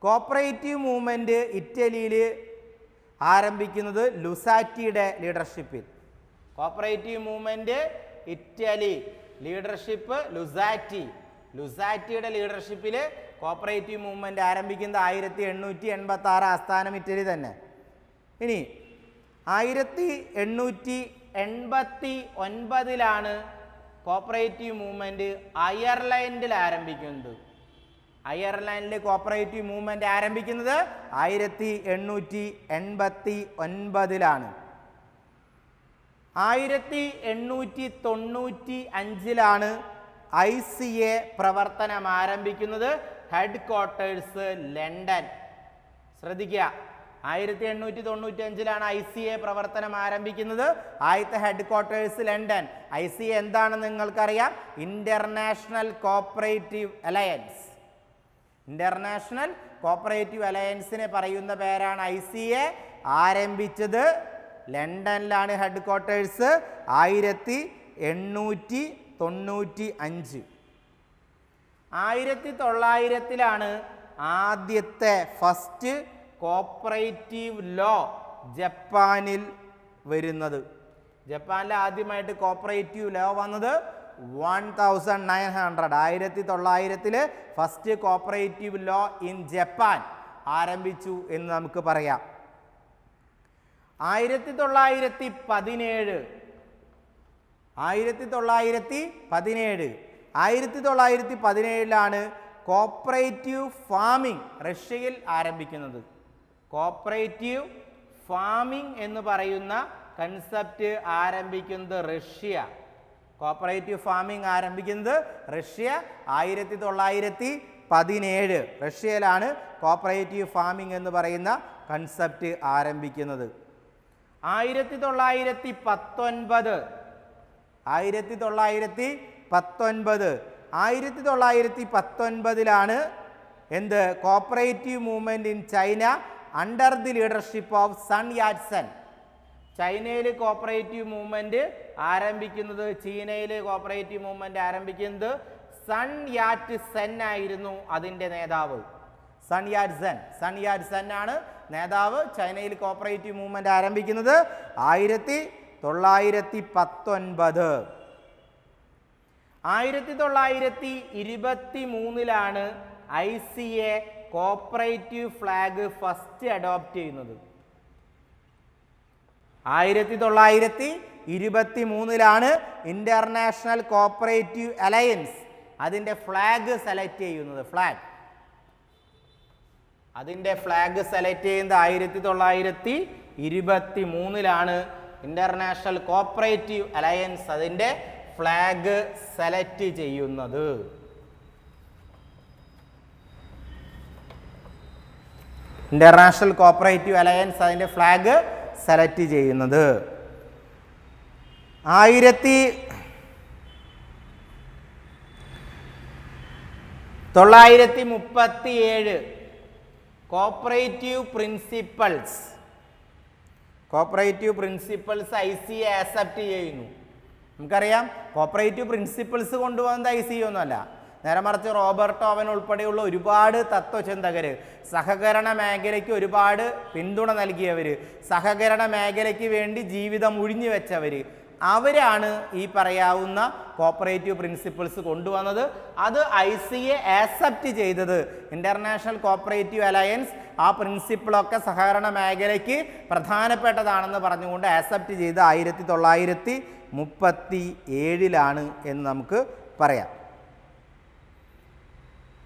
കോപ്പറേറ്റീവ് മൂവ്മെന്റ് ഇറ്റലിയിൽ ആരംഭിക്കുന്നത് ലുസാറ്റിയുടെ ലീഡർഷിപ്പിൽ. കോപ്പറേറ്റീവ് മൂവ്മെന്റ് ഇറ്റലി ലീഡർഷിപ്പ് ലുസാറ്റിയുടെ ലീഡർഷിപ്പിൽ കോപ്പറേറ്റീവ് മൂവ്മെന്റ് ആരംഭിക്കുന്നത് 1886. ആസ്ഥാനം ഇറ്റലി തന്നെ. ഇനി 1889 കോപ്പറേറ്റീവ് മൂവ്മെന്റ് അയർലൻഡിൽ ആരംഭിക്കുന്നത്. അയർലൻഡിൽ കോപ്പറേറ്റീവ് മൂവ്മെന്റ് ആരംഭിക്കുന്നത് 1889. 1895 ICA പ്രവർത്തനം ആരംഭിക്കുന്നത്. Head quarters London. ശ്രദ്ധിക്കുക, 1895 ICA പ്രവർത്തനം ആരംഭിക്കുന്നത്. ആദ്യത്തെ ഹെഡ് ക്വാർട്ടേഴ്സ് ലണ്ടൻ. ICA എന്താണെന്ന് നിങ്ങൾക്കറിയാം. International cooperative alliance. International cooperative അലയൻസിനെ പറയുന്ന പേരാണ് ICA. ആരംഭിച്ചത് ലണ്ടനിലാണ് ഹെഡ് ക്വാർട്ടേഴ്സ്. 1895. 1900 ആദ്യത്തെ ഫസ്റ്റ് കോപ്പറേറ്റീവ് ലോ ജപ്പാനിൽ വരുന്നത്. ജപ്പാനിൽ ആദ്യമായിട്ട് കോപ്പറേറ്റീവ് ലോ വന്നത് 1900 first cooperative law in Japan ആരംഭിച്ചു എന്ന് നമുക്ക് പറയാം. 1917 1917 കോപ്പറേറ്റീവ് ഫാമിംഗ് റഷ്യയിൽ ആരംഭിക്കുന്നത്. കോപ്പറേറ്റീവ് ഫാമിംഗ് എന്ന് പറയുന്ന കൺസെപ്റ്റ് ആരംഭിക്കുന്നത് റഷ്യ. കോപ്പറേറ്റീവ് ഫാമിംഗ് ആരംഭിക്കുന്നത് റഷ്യ 1917 റഷ്യയിലാണ് കോപ്പറേറ്റീവ് ഫാമിംഗ് എന്ന് പറയുന്ന കൺസെപ്റ്റ് ആരംഭിക്കുന്നത്. 1919 എന്ത് cooperative movement in China under the leadership of Sun Yat Sen. ചൈനയിൽ കോപ്പറേറ്റീവ് മൂവ്മെന്റ് ആരംഭിക്കുന്നത് സൺ യാറ്റ് സെൻ ആയിരുന്നു അതിൻ്റെ നേതാവ്. സൺ യാറ്റ് സെൻ ആണ് നേതാവ്. ചൈനയിൽ കോപ്പറേറ്റീവ് മൂവ്മെന്റ് ആരംഭിക്കുന്നത് 1919. 1923 ICA cooperative flag first adopt ചെയ്യുന്നത്. 1923 ഇന്റർനാഷണൽ കോപ്പറേറ്റീവ് അലയൻസ് അതിൻ്റെ ഫ്ലാഗ് സെലക്ട് ചെയ്യുന്നത്. അതിൻ്റെ ഫ്ലാഗ് സെലക്ട് ചെയ്യുന്നത് 1923 ഇന്റർനാഷണൽ കോപ്പറേറ്റീവ് അലയൻസ് അതിൻ്റെ ഫ്ലാഗ് സെലക്ട് ചെയ്യുന്നത്. ഇന്റർനാഷണൽ കോപ്പറേറ്റീവ് അലയൻസ് അതിൻ്റെ ഫ്ലാഗ് സെലക്ട് ചെയ്യുന്നത്. 1937 കോപ്പറേറ്റീവ് പ്രിൻസിപ്പൾസ് ICA ആക്സെപ്റ്റ് ചെയ്യുന്നു. നമുക്കറിയാം കോപ്പറേറ്റീവ് പ്രിൻസിപ്പിൾസ് കൊണ്ടുവന്നത് ICA ഒന്നുമല്ല, നേരെ മറിച്ച് റോബർട്ട് ഓവൻ ഉൾപ്പെടെയുള്ള ഒരുപാട് തത്വചിന്തകർ, സഹകരണ മേഖലയ്ക്ക് ഒരുപാട് പിന്തുണ നൽകിയവർ, സഹകരണ മേഖലയ്ക്ക് വേണ്ടി ജീവിതം ഒഴിഞ്ഞു വെച്ചവർ, അവരാണ് ഈ പറയാവുന്ന കോപ്പറേറ്റീവ് പ്രിൻസിപ്പിൾസ് കൊണ്ടുവന്നത്. അത് ICA ആക്സെപ്റ്റ് ചെയ്തത്. ഇന്റർനാഷണൽ കോപ്പറേറ്റീവ് അലയൻസ് ആ പ്രിൻസിപ്പിളൊക്കെ സഹകരണ മേഖലയ്ക്ക് പ്രധാനപ്പെട്ടതാണെന്ന് പറഞ്ഞുകൊണ്ട് ആക്സെപ്റ്റ് ചെയ്ത് 1937 എന്ന് നമുക്ക് പറയാം.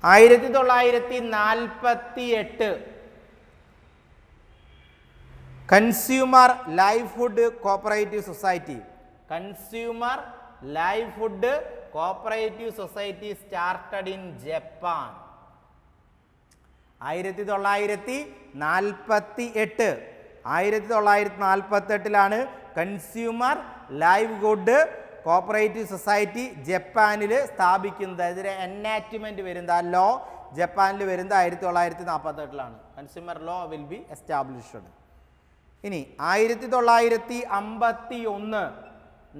1948 consumer livelihood cooperative society started in Japan. 1948 consumer livelihood cooperative society ജപ്പാനിൽ സ്ഥാപിക്കുന്നത്. അതിന് എനാക്ട്മെന്റ് വരുന്നത്, ആ ലോ ജപ്പാനിൽ വരുന്നത് 1948. Consumer law will be established. ഇനി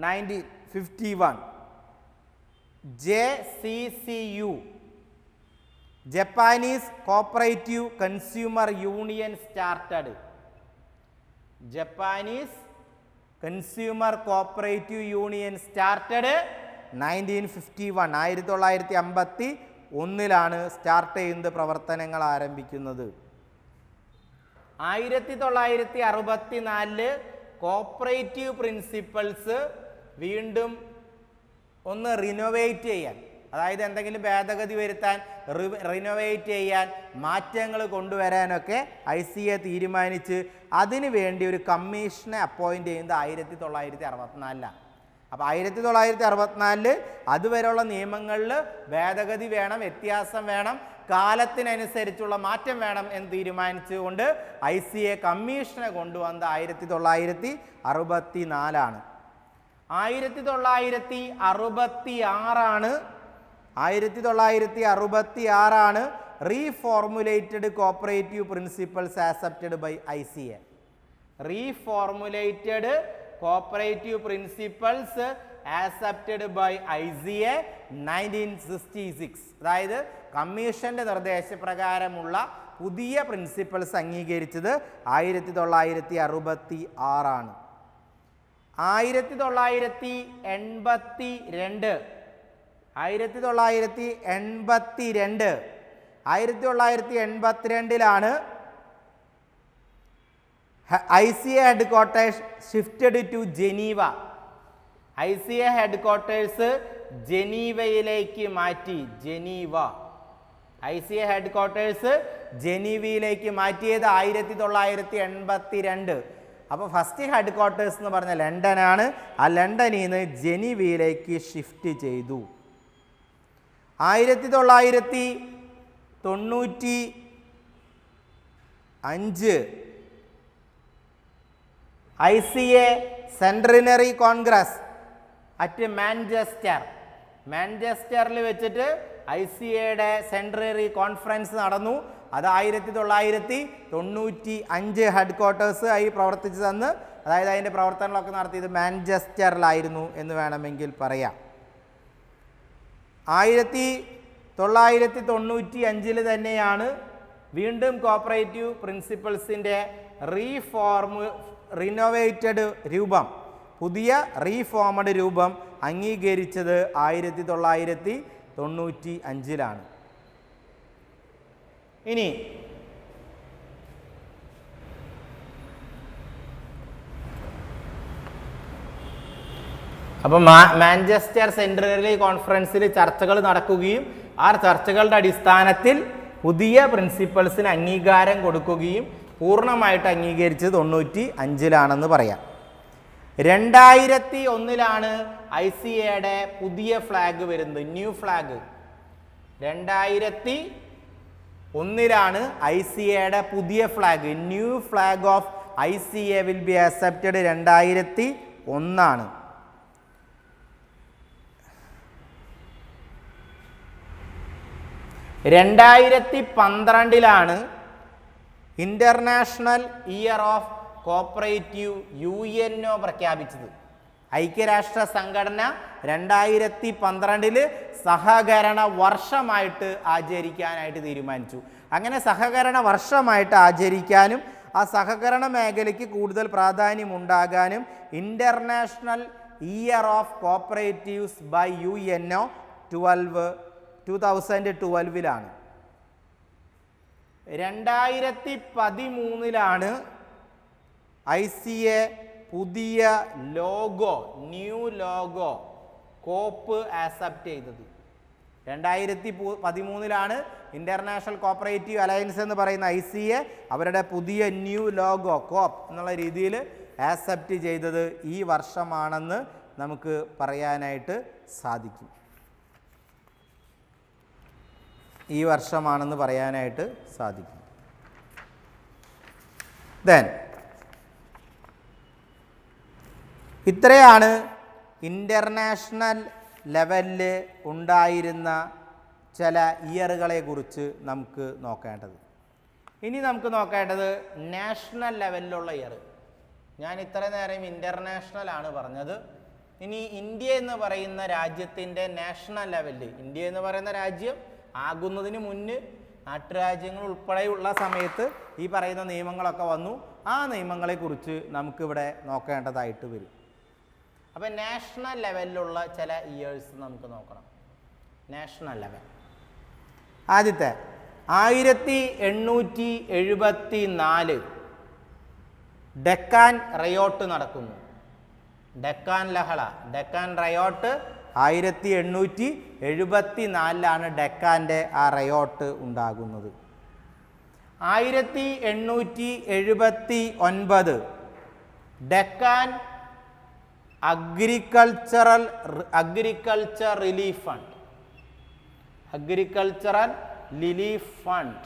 1951 JCCU Japanese cooperative consumer union started. Japanese consumer cooperative union started 1951 start ചെയ്യുന്നത്, പ്രവർത്തനങ്ങൾ ആരംഭിക്കുന്നത്. 1964 കോപ്പറേറ്റീവ് പ്രിൻസിപ്പിൾസ് വീണ്ടും ഒന്ന് റിനോവേറ്റ് ചെയ്യാൻ, അതായത് എന്തെങ്കിലും ഭേദഗതി വരുത്താൻ, റിനോവേറ്റ് ചെയ്യാൻ, മാറ്റങ്ങൾ കൊണ്ടുവരാനൊക്കെ ICA തീരുമാനിച്ച് അതിനു വേണ്ടി ഒരു കമ്മീഷനെ അപ്പോയിൻ്റ് ചെയ്യുന്നത് 1964. അപ്പോൾ 1964 അതുവരെയുള്ള നിയമങ്ങളിൽ ഭേദഗതി വേണം, വ്യത്യാസം വേണം, കാലത്തിനനുസരിച്ചുള്ള മാറ്റം വേണം എന്ന് തീരുമാനിച്ചുകൊണ്ട് ICA കമ്മീഷനെ കൊണ്ടുവന്നത് 1964. 1966 reformulated cooperative principles accepted by ICA. Reformulated cooperative principles accepted by ICA 1966. അതായത് കമ്മീഷന്റെ നിർദ്ദേശപ്രകാരമുള്ള പുതിയ പ്രിൻസിപ്പിൾസ് അംഗീകരിച്ചത് 1966. 1982 ICA headquarters shifted to Geneva. ICA headquarters ജനീവയിലേക്ക് മാറ്റി. ജനീവ ICA ഹെഡ് ക്വാർട്ടേഴ്സ് ജനീവയിലേക്ക് മാറ്റിയത് 1982. അപ്പോൾ ഫസ്റ്റ് ഹെഡ് ക്വാർട്ടേഴ്സ് എന്ന് പറഞ്ഞ ലണ്ടനാണ്. ആ ലണ്ടനിൽ നിന്ന് ജനീവയിലേക്ക് ഷിഫ്റ്റ് ചെയ്തു. 1995 ICA സെൻട്രിനറി കോൺഗ്രസ് അറ്റ് മാഞ്ചസ്റ്ററിൽ വെച്ചിട്ട് ICAയുടെ സെൻട്രറി കോൺഫറൻസ് നടന്നു. അത് 1995 ഹെഡ് ക്വാർട്ടേഴ്സ് ആയി പ്രവർത്തിച്ചതെന്ന്, അതായത് അതിൻ്റെ പ്രവർത്തനങ്ങളൊക്കെ നടത്തിയത് മാഞ്ചസ്റ്ററിലായിരുന്നു എന്ന് വേണമെങ്കിൽ പറയാം. 1995 തന്നെയാണ് വീണ്ടും കോപ്പറേറ്റീവ് പ്രിൻസിപ്പിൾസിൻ്റെ റിനോവേറ്റഡ് രൂപം, പുതിയ റീഫോമഡ് രൂപം അംഗീകരിച്ചത് 1995. ഇനി അപ്പം മാഞ്ചസ്റ്റർ സെൻട്രറി കോൺഫറൻസിൽ ചർച്ചകൾ നടക്കുകയും ആ ചർച്ചകളുടെ അടിസ്ഥാനത്തിൽ പുതിയ പ്രിൻസിപ്പൾസിന് അംഗീകാരം കൊടുക്കുകയും പൂർണ്ണമായിട്ട് അംഗീകരിച്ചത് 95 പറയാം. 2001 ICAയുടെ പുതിയ ഫ്ലാഗ് വരുന്നത്, ന്യൂ ഫ്ലാഗ്. 2001 ICAയുടെ പുതിയ flag, new flag off ICA will be accepted 2001. 2012 international year of cooperative UNO പ്രഖ്യാപിച്ചത്. ഐക്യരാഷ്ട്ര സംഘടന 2012 സഹകരണ വർഷമായിട്ട് ആചരിക്കാനായിട്ട് തീരുമാനിച്ചു. അങ്ങനെ സഹകരണ വർഷമായിട്ട് ആചരിക്കാനും ആ സഹകരണ മേഖലയ്ക്ക് കൂടുതൽ പ്രാധാന്യം ഉണ്ടാകാനും international year of cooperatives by UNO 2012 2013 ICA പുതിയ logo, new logo coop accept ചെയ്തത്. 2013 ഇന്റർനാഷണൽ കോപ്പറേറ്റീവ് അലയൻസ് എന്ന് പറയുന്ന ICA അവരുടെ പുതിയ ന്യൂ ലോഗോ കോപ്പ് എന്നുള്ള രീതിയിൽ ആക്സെപ്റ്റ് ചെയ്തത് ഈ വർഷമാണെന്ന് നമുക്ക് പറയാനായിട്ട് സാധിക്കും. ഈ വർഷമാണെന്ന് പറയാനായിട്ട് സാധിക്കും. ദെൻ ഇത്രയാണ് ഇൻ്റർനാഷണൽ ലെവലിൽ ഉണ്ടായിരുന്ന ചില ഇയറുകളെ കുറിച്ച് നമുക്ക് നോക്കേണ്ടത്. ഇനി നമുക്ക് നോക്കേണ്ടത് നാഷണൽ ലെവലിലുള്ള ഇയർ. ഞാൻ ഇത്ര നേരം ഇൻ്റർനാഷണൽ ആണ് പറഞ്ഞത്. ഇനി ഇന്ത്യ എന്ന് പറയുന്ന രാജ്യത്തിൻ്റെ നാഷണൽ ലെവലിൽ, ഇന്ത്യ എന്ന് പറയുന്ന രാജ്യം ആകുന്നതിന് മുന്നേ നാട്ടുരാജ്യങ്ങൾ ഉൾപ്പെടെയുള്ള സമയത്ത് ഈ പറയുന്ന നിയമങ്ങളൊക്കെ വന്നു. ആ നിയമങ്ങളെക്കുറിച്ച് നമുക്കിവിടെ നോക്കേണ്ടതായിട്ട് വരും. അപ്പം നാഷണൽ ലെവലിലുള്ള ചില ഇയേഴ്സ് നമുക്ക് നോക്കണം. നാഷണൽ ലെവൽ ആദ്യത്തെ 1874 ഡെക്കാൻ റയോട്ട് നടക്കുന്നു. ഡെക്കാൻ ലഹള, ഡെക്കാൻ റയോട്ട് 1874 ഡെക്കാൻ്റെ ആ റയോട്ട് ഉണ്ടാകുന്നത്. 1879 Deccan agriculture relief fund.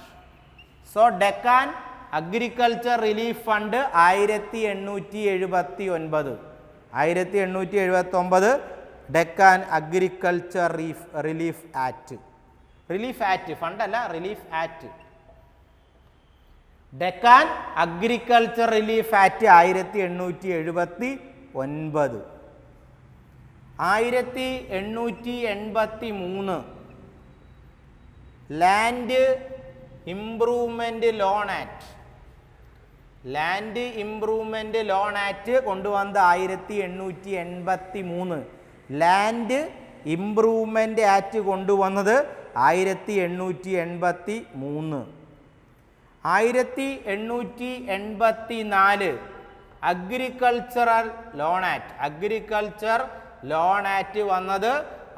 So Deccan agriculture relief fund 1879 Deccan agriculture relief act, ഫണ്ടല്ല, relief act. Deccan agriculture relief act 1879. 1883 land improvement loan act കൊണ്ടുവന്നത് 1883. ലാൻഡ് ഇംപ്രൂവ്മെന്റ് ആക്ട് കൊണ്ടുവന്നത് 1883. 1884 അഗ്രികൾച്ചർ ലോൺ ആക്ട് വന്നത്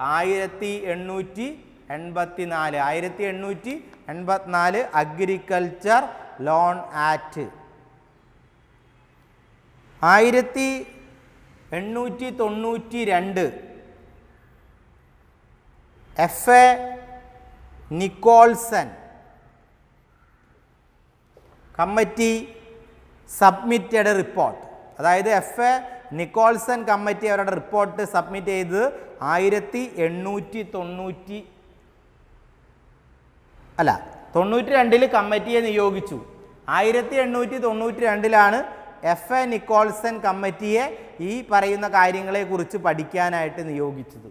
1884 agriculture loan act. 1892 F A. Nicholson committee submitted report. അതായത് F A. Nicholson committee അവരുടെ report submit ചെയ്തത് 1892 കമ്മിറ്റിയെ നിയോഗിച്ചു. 1892 F A. Nicholson കമ്മിറ്റിയെ ഈ പറയുന്ന കാര്യങ്ങളെക്കുറിച്ച് പഠിക്കാനായിട്ട് നിയോഗിച്ചത്.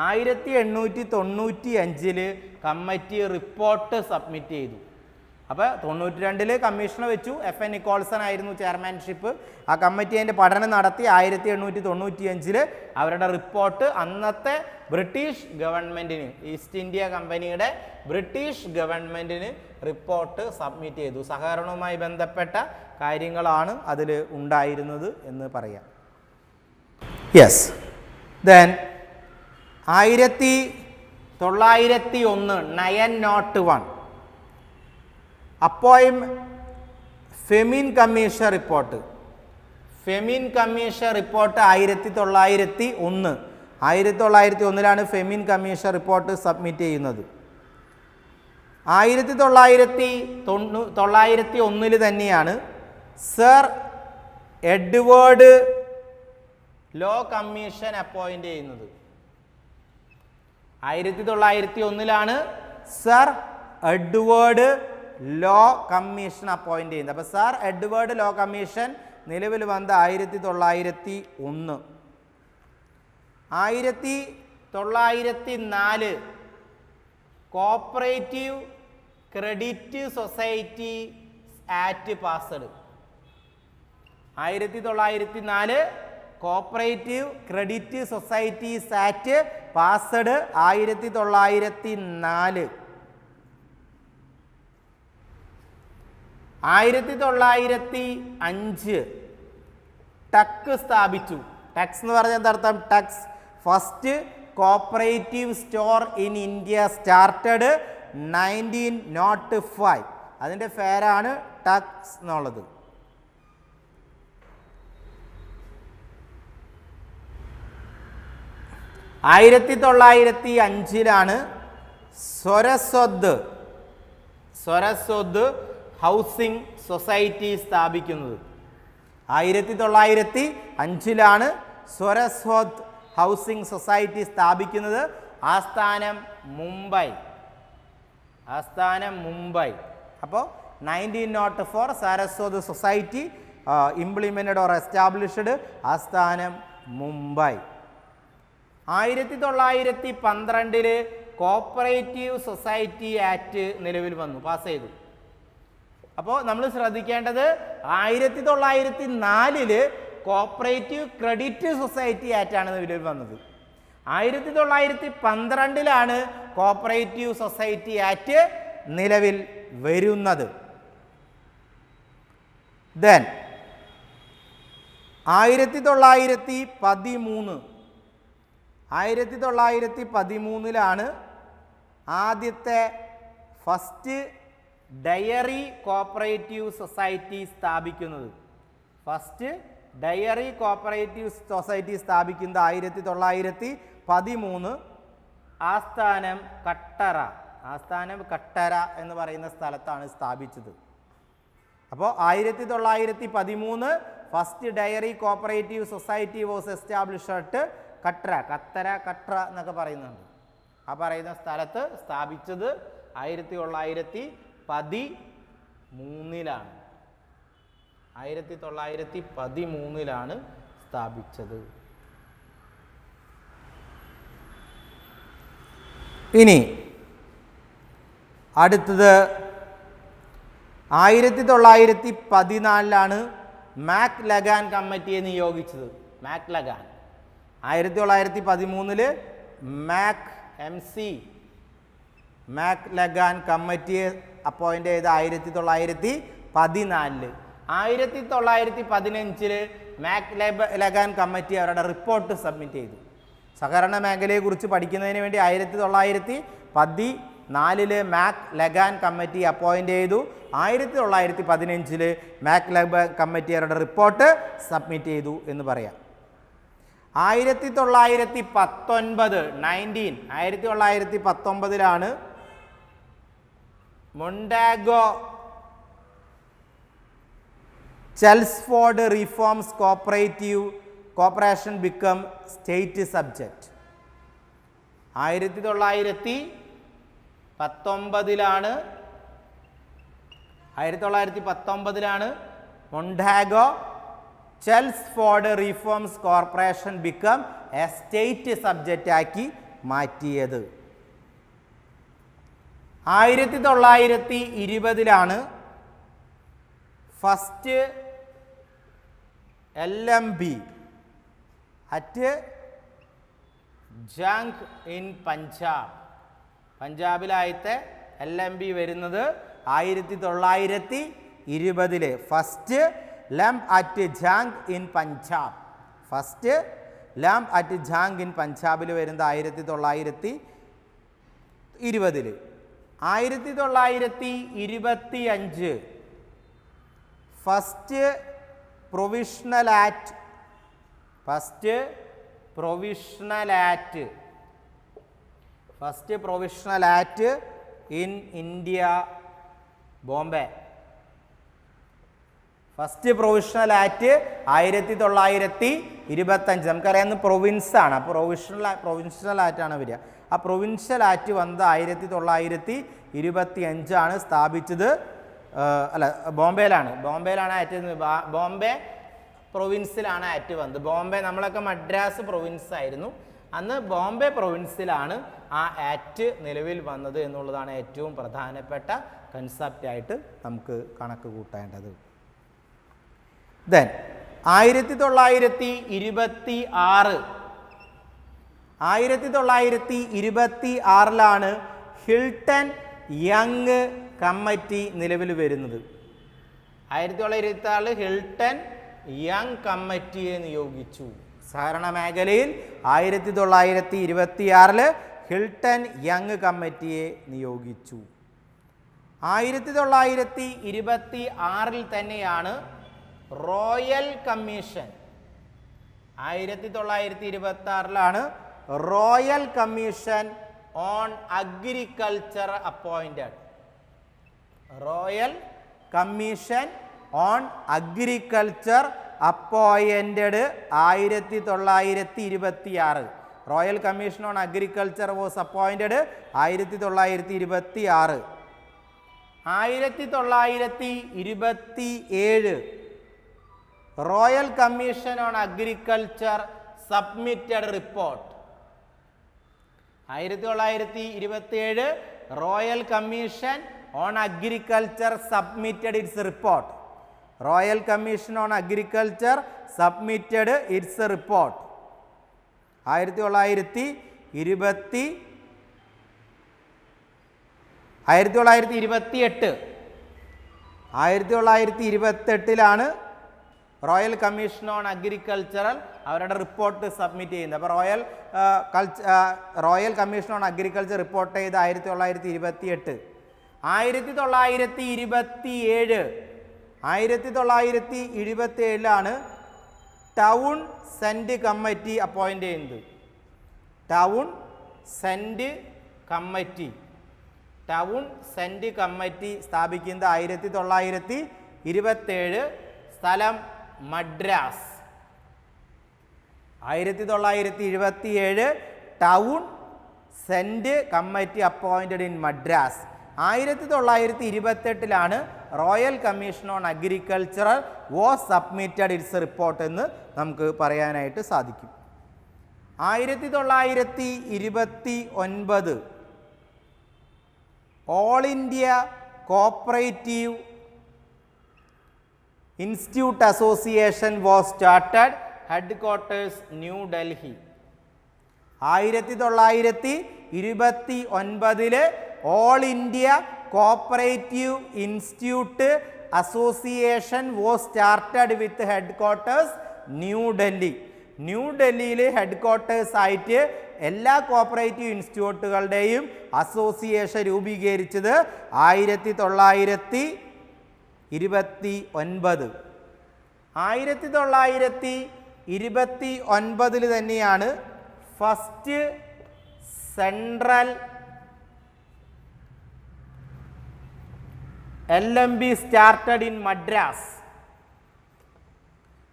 1895 കമ്മിറ്റി റിപ്പോർട്ട് സബ്മിറ്റ് ചെയ്തു. അപ്പോൾ 92 കമ്മീഷനെ വെച്ചു. എഫ്.എ. നിക്കോൾസൺ ആയിരുന്നു ചെയർമാൻഷിപ്പ്. ആ കമ്മിറ്റി അതിൻ്റെ പഠനം നടത്തി 1895 അവരുടെ റിപ്പോർട്ട് അന്നത്തെ ബ്രിട്ടീഷ് ഗവൺമെൻറ്റിന്, ഈസ്റ്റ് ഇന്ത്യ കമ്പനിയുടെ ബ്രിട്ടീഷ് ഗവൺമെൻറ്റിന് റിപ്പോർട്ട് സബ്മിറ്റ് ചെയ്തു. സഹകരണവുമായി ബന്ധപ്പെട്ട കാര്യങ്ങളാണ് അതിൽ ഉണ്ടായിരുന്നത് എന്ന് പറയാം. Yes. Then 1901 901 Femin commission report. Femin commission report 1901 Femin commission report submit ചെയ്യുന്നത്. 1901 തന്നെയാണ് sir Edward law commission appoint ചെയ്യുന്നത്. 1901 sir Edward law commission appoint ചെയ്യുന്നത്. അപ്പോൾ സർ എഡ്വേർഡ് ലോ കമ്മീഷൻ നിലവിൽ വന്ന 1901. 1904 cooperative credit society act passed. 1904 cooperative credit societies act passed 1904. 1905 ടക്ക് സ്ഥാപിച്ചു. ടക്സ് എന്ന് പറഞ്ഞാൽ എന്താർത്ഥം? ടക്സ് first cooperative store in India started 1905. അതിൻ്റെ പേരാണ് ടക്സ് എന്നുള്ളത്. 1905 സ്വരസ്വത് ഹൗസിംഗ് സൊസൈറ്റി സ്ഥാപിക്കുന്നത്. 1905 സ്വരസ്വത് ഹൗസിംഗ് സൊസൈറ്റി സ്ഥാപിക്കുന്നത്. ആസ്ഥാനം മുംബൈ. അപ്പോൾ 1904 Saraswat society implemented or established. ആസ്ഥാനം മുംബൈ. 1912 കോപ്പറേറ്റീവ് സൊസൈറ്റി ആക്ട് നിലവിൽ വന്നു, പാസ് ചെയ്തു. അപ്പോൾ നമ്മൾ ശ്രദ്ധിക്കേണ്ടത് 1904 കോപ്പറേറ്റീവ് ക്രെഡിറ്റ് സൊസൈറ്റി ആക്റ്റാണ് നിലവിൽ വന്നത്. 1912 കോപ്പറേറ്റീവ് സൊസൈറ്റി ആക്ട് നിലവിൽ വരുന്നത്. ദെൻ 1913 ആദ്യത്തെ ഫസ്റ്റ് ഡയറി കോപ്പറേറ്റീവ് സൊസൈറ്റി സ്ഥാപിക്കുന്നത്. ഫസ്റ്റ് ഡയറി കോപ്പറേറ്റീവ് സൊസൈറ്റി സ്ഥാപിക്കുന്നത് 1913. ആസ്ഥാനം കട്ടറ എന്ന് പറയുന്ന സ്ഥലത്താണ് സ്ഥാപിച്ചത്. അപ്പോൾ 1913 first dairy cooperative society was established at Katra എന്നൊക്കെ പറയുന്നുണ്ട്. ആ പറയുന്ന സ്ഥലത്ത് സ്ഥാപിച്ചത് 1913. 1913 സ്ഥാപിച്ചത്. ഇനി അടുത്തത് 1914 മാക് ലഗാൻ കമ്മിറ്റിയെ നിയോഗിച്ചത്. 1913 മാക് ലഗാൻ കമ്മിറ്റിയെ അപ്പോയിൻ്റ് ചെയ്ത് 1914. 1915 മാക് ലഗാൻ കമ്മിറ്റി അവരുടെ റിപ്പോർട്ട് സബ്മിറ്റ് ചെയ്തു. സഹകരണ മേഖലയെക്കുറിച്ച് പഠിക്കുന്നതിന് വേണ്ടി 1914 മാക് ലഗാൻ കമ്മിറ്റി അപ്പോയിൻ്റ് ചെയ്തു. 1915 മാക് ലഗാൻ കമ്മിറ്റി അവരുടെ റിപ്പോർട്ട് സബ്മിറ്റ് ചെയ്തു എന്ന് പറയാം. 1919 Montagu Chelmsford reforms corporation become state subject. 1919 Montagu Chelmsford reforms corporation become a state subject ആക്കി മാറ്റിയത്. 1920 first LMB at Jhang in പഞ്ചാബിലായത്തെ LMB വരുന്നത് 1920 ഫസ്റ്റ് ലംബ് at Jhang in Punjab. First ലംബ് അറ്റ് ജാങ് ഇൻ പഞ്ചാബിൽ വരുന്നത് 1920. 1925 first provisional act in India Bombay. First provisional act 1925. നമുക്കറിയാവുന്ന പ്രൊവിൻസാണ്. അപ്പോൾ പ്രൊവിൻഷ്യൽ ആക്റ്റാണ് വരിക. ആ പ്രൊവിൻഷ്യൽ ആക്ട് വന്നത് 1925 സ്ഥാപിച്ചത്. ബോംബെയിലാണ് ആക്ട്. ബോംബെ പ്രൊവിൻസിലാണ് ആക്ട് വന്നത്. ബോംബെ, നമ്മളൊക്കെ മദ്രാസ് പ്രൊവിൻസ് ആയിരുന്നു. അന്ന് ബോംബെ പ്രൊവിൻസിലാണ് ആ ആക്ട് നിലവിൽ വന്നത് എന്നുള്ളതാണ് ഏറ്റവും പ്രധാനപ്പെട്ട കൺസെപ്റ്റായിട്ട് നമുക്ക് കണക്ക് കൂട്ടേണ്ടത്. ദെൻ 1926 ഹിൽട്ടൺ യങ് കമ്മിറ്റി നിലവിൽ വരുന്നത്. 1926 ഹിൽട്ടൺ യങ് കമ്മിറ്റിയെ നിയോഗിച്ചു. സഹകരണ മേഖലയിൽ 1926 ഹിൽട്ടൺ യങ് കമ്മിറ്റിയെ നിയോഗിച്ചു. 1926 തന്നെയാണ് royal commission. 1926 royal commission on agriculture appointed. Royal commission on agriculture appointed 1926. Royal commission on agriculture was appointed 1926. 1927 royal commission on agriculture submitted report. 1927 royal commission on agriculture submitted its report. Royal commission on agriculture submitted its report. 1928 royal commission on agricultural അവരുടെ report submit ചെയ്യുന്നത്. അപ്പോൾ royal commission on agriculture report ചെയ്ത് 1928. 1927 Townsend committee appoint ചെയ്യുന്നത്. Town cent committee സ്ഥാപിക്കുന്നത് 1927. സ്ഥലം Madras. 1927 Townsend committee appointed in Madras. 1928 royal commission on agricultural was submitted its report എന്ന് നമുക്ക് പറയാനായിട്ട് സാധിക്കും. 1929 all India cooperative institute association was started. Headquarters New Delhi. 1929 all India cooperative institute association was started with headquarters New Delhi. ന്യൂഡൽഹിയിൽ head quarters ആയിട്ട് എല്ലാ cooperative ഇൻസ്റ്റിറ്റ്യൂട്ടുകളുടെയും association രൂപീകരിച്ചത് 1929. 1929 തന്നെയാണ് first central LMB started in Madras.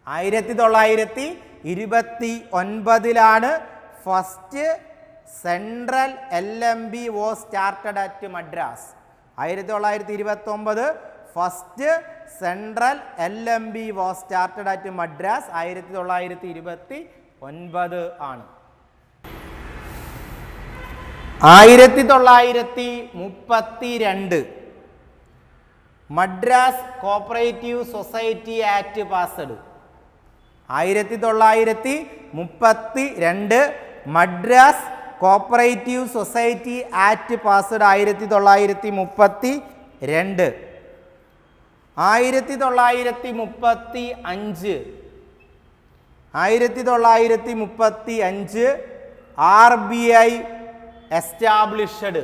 1929 first central LMB was started at Madras. 1929 first central LMB was started at Madras 1929 ആണ്. 1932 Madras cooperative society act passed. 1932 Madras cooperative society act passed. 1932 1935 RBI established.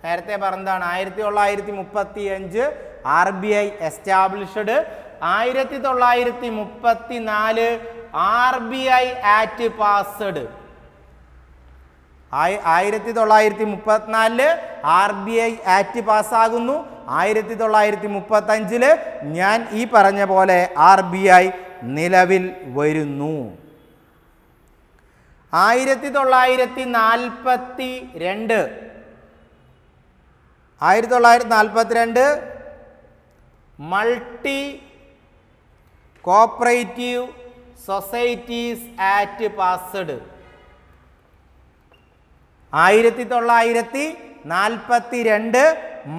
നേരത്തെ പറഞ്ഞതാണ് 1935 RBI established. 1934 RBI act passed. 1934 RBI act പാസ്സാകുന്നു. 1935 ഞാൻ ഈ പറഞ്ഞ പോലെ RBI നിലവിൽ വരുന്നു. 1942 multi cooperative societies act passed. 1942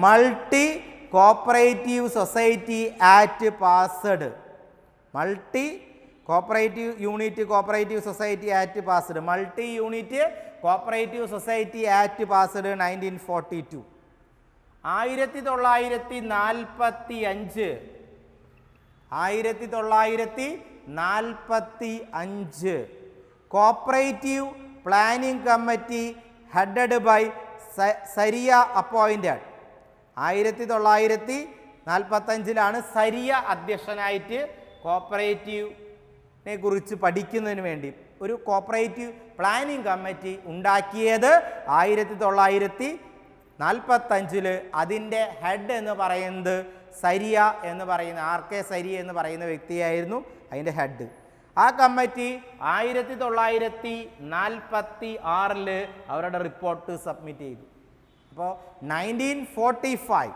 multi cooperative society act passed. Multi cooperative unit cooperative society act passed. Multi unit cooperative society act passed 1942. 1945 cooperative planning committee headed by Saraiya appointed. 1945 Saraiya അധ്യക്ഷനായിട്ട് കോപ്പറേറ്റീവിനെ കുറിച്ച് പഠിക്കുന്നതിന് വേണ്ടി ഒരു കോപ്പറേറ്റീവ് പ്ലാനിംഗ് കമ്മിറ്റി ഉണ്ടാക്കിയത്. 1945 അതിൻ്റെ head എന്ന് പറയുന്നത് സരിയ എന്ന് പറയുന്ന RK സരിയ എന്ന് പറയുന്ന വ്യക്തിയായിരുന്നു അതിൻ്റെ ഹെഡ്. ആ കമ്മിറ്റി 1946 അവരുടെ റിപ്പോർട്ട് സബ്മിറ്റ് ചെയ്തു. അപ്പോൾ 1945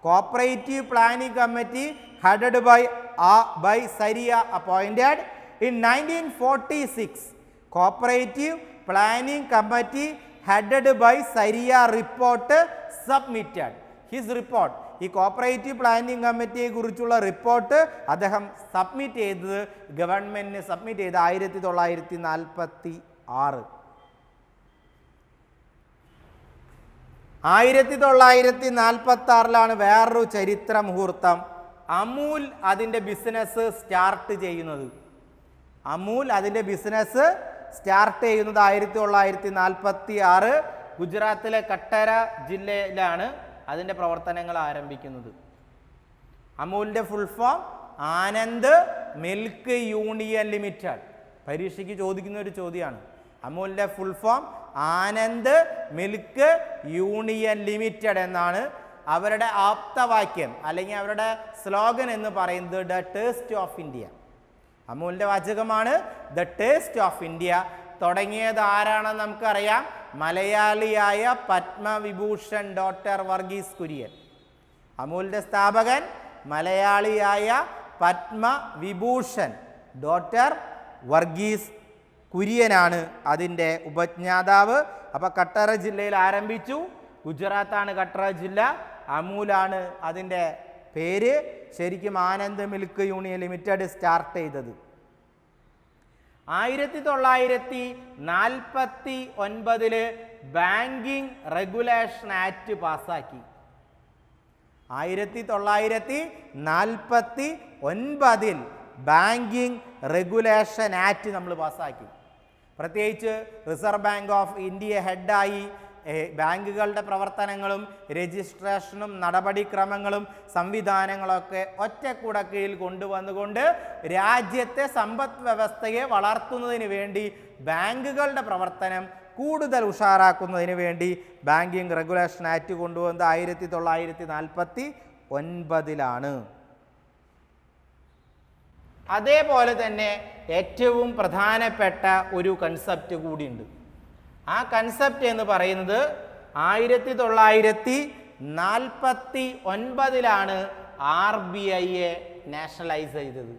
cooperative planning committee headed by Saraiya appointed. In 1946 cooperative planning committee headed by Saraiya report submitted. His report, ഈ കോപ്പറേറ്റീവ് പ്ലാനിംഗ് കമ്മിറ്റിയെ കുറിച്ചുള്ള റിപ്പോർട്ട് അദ്ദേഹം സബ്മിറ്റ് ചെയ്തത് ഗവൺമെൻറ്റിന് സബ്മിറ്റ് ചെയ്ത് 1946. 1946 വേറൊരു ചരിത്ര മുഹൂർത്തം. അമൂൽ അതിൻ്റെ ബിസിനസ് സ്റ്റാർട്ട് ചെയ്യുന്നത്. അമൂൽ അതിൻ്റെ ബിസിനസ് സ്റ്റാർട്ട് ചെയ്യുന്നത് 1946 ഗുജറാത്തിലെ കട്ടര ജില്ലയിലാണ് അതിൻ്റെ പ്രവർത്തനങ്ങൾ ആരംഭിക്കുന്നത്. അമൂലിൻ്റെ full form Anand milk union limited. പരീക്ഷയ്ക്ക് ചോദിക്കുന്ന ഒരു ചോദ്യമാണ്. അമൂലിൻ്റെ full form Anand milk union limited എന്നാണ്. അവരുടെ ആപ്തവാക്യം അല്ലെങ്കിൽ അവരുടെ സ്ലോഗൻ എന്ന് പറയുന്നത് ദ ടേസ്റ്റ് ഓഫ് ഇന്ത്യ. അമൂലിൻ്റെ വാചകമാണ് ദ ടേസ്റ്റ് ഓഫ് ഇന്ത്യ. തുടങ്ങിയത് ആരാണെന്ന് നമുക്കറിയാം, മലയാളിയായ പത്മവിഭൂഷൺ ഡോക്ടർ വർഗീസ് കുര്യൻ. അമൂലിൻ്റെ സ്ഥാപകൻ മലയാളിയായ പത്മവിഭൂഷൺ ഡോക്ടർ വർഗീസ് കുര്യനാണ് അതിൻ്റെ ഉപജ്ഞാതാവ്. അപ്പോൾ കട്ടറ ജില്ലയിൽ ആരംഭിച്ചു. ഗുജറാത്താണ് കട്ടറ ജില്ല. അമൂലാണ് അതിൻ്റെ പേര്. ശരിക്കും Anand milk union limited start ചെയ്തത്. 1949 ബാങ്കിങ് റെഗുലേഷൻ ആക്ട് പാസ്സാക്കി. 1949 ബാങ്കിങ് റെഗുലേഷൻ ആക്ട് നമ്മൾ പാസ്സാക്കി. പ്രത്യേകിച്ച് റിസർവ് ബാങ്ക് ഓഫ് ഇന്ത്യ ഹെഡായി ബാങ്കുകളുടെ പ്രവർത്തനങ്ങളും രജിസ്ട്രേഷനും നടപടിക്രമങ്ങളും സംവിധാനങ്ങളൊക്കെ ഒറ്റക്കുട കീഴിൽ കൊണ്ടുവന്നുകൊണ്ട് രാജ്യത്തെ സമ്പദ് വ്യവസ്ഥയെ വളർത്തുന്നതിന് വേണ്ടി ബാങ്കുകളുടെ പ്രവർത്തനം കൂടുതൽ ഉഷാറാക്കുന്നതിന് വേണ്ടി ബാങ്കിങ് റെഗുലേഷൻ ആക്ട് കൊണ്ടുവന്നത് 1949 അതേപോലെ തന്നെ ഏറ്റവും പ്രധാനപ്പെട്ട ഒരു കൺസെപ്റ്റ് കൂടിയുണ്ട്. ആ കൺസെപ്റ്റ് എന്ന് പറയുന്നത് 1949 RBIയെ നാഷണലൈസ് ചെയ്തത്.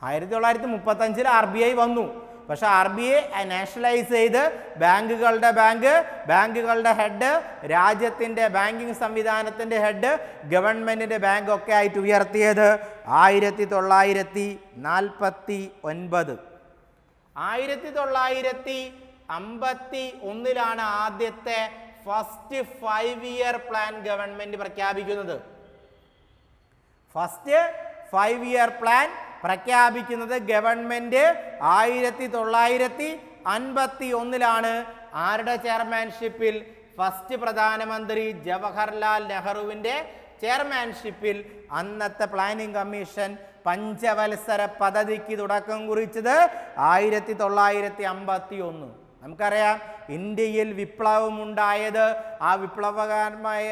1935 RBI വന്നു. പക്ഷെ RBI നാഷണലൈസ് ചെയ്ത് ബാങ്കുകളുടെ ഹെഡ്, രാജ്യത്തിൻ്റെ ബാങ്കിങ് സംവിധാനത്തിൻ്റെ ഹെഡ്, ഗവൺമെൻറ്റിൻ്റെ ബാങ്ക് ഒക്കെ ആയിട്ട് ഉയർത്തിയത് 1949. 1951 ആദ്യത്തെ ഫസ്റ്റ് 5-year പ്ലാൻ ഗവൺമെൻറ് പ്രഖ്യാപിക്കുന്നത്. ഫസ്റ്റ് 5-year പ്ലാൻ പ്രഖ്യാപിക്കുന്നത് ഗവൺമെൻറ് 1951 ആരുടെ ചെയർമാൻഷിപ്പിൽ? ഫസ്റ്റ് പ്രധാനമന്ത്രി ജവഹർലാൽ നെഹ്റുവിൻ്റെ ചെയർമാൻഷിപ്പിൽ അന്നത്തെ പ്ലാനിംഗ് കമ്മീഷൻ പഞ്ചവത്സര പദ്ധതിക്ക് തുടക്കം കുറിച്ചത് 1951. നമുക്കറിയാം, ഇന്ത്യയിൽ വിപ്ലവമുണ്ടായത്, ആ വിപ്ലവകരമായ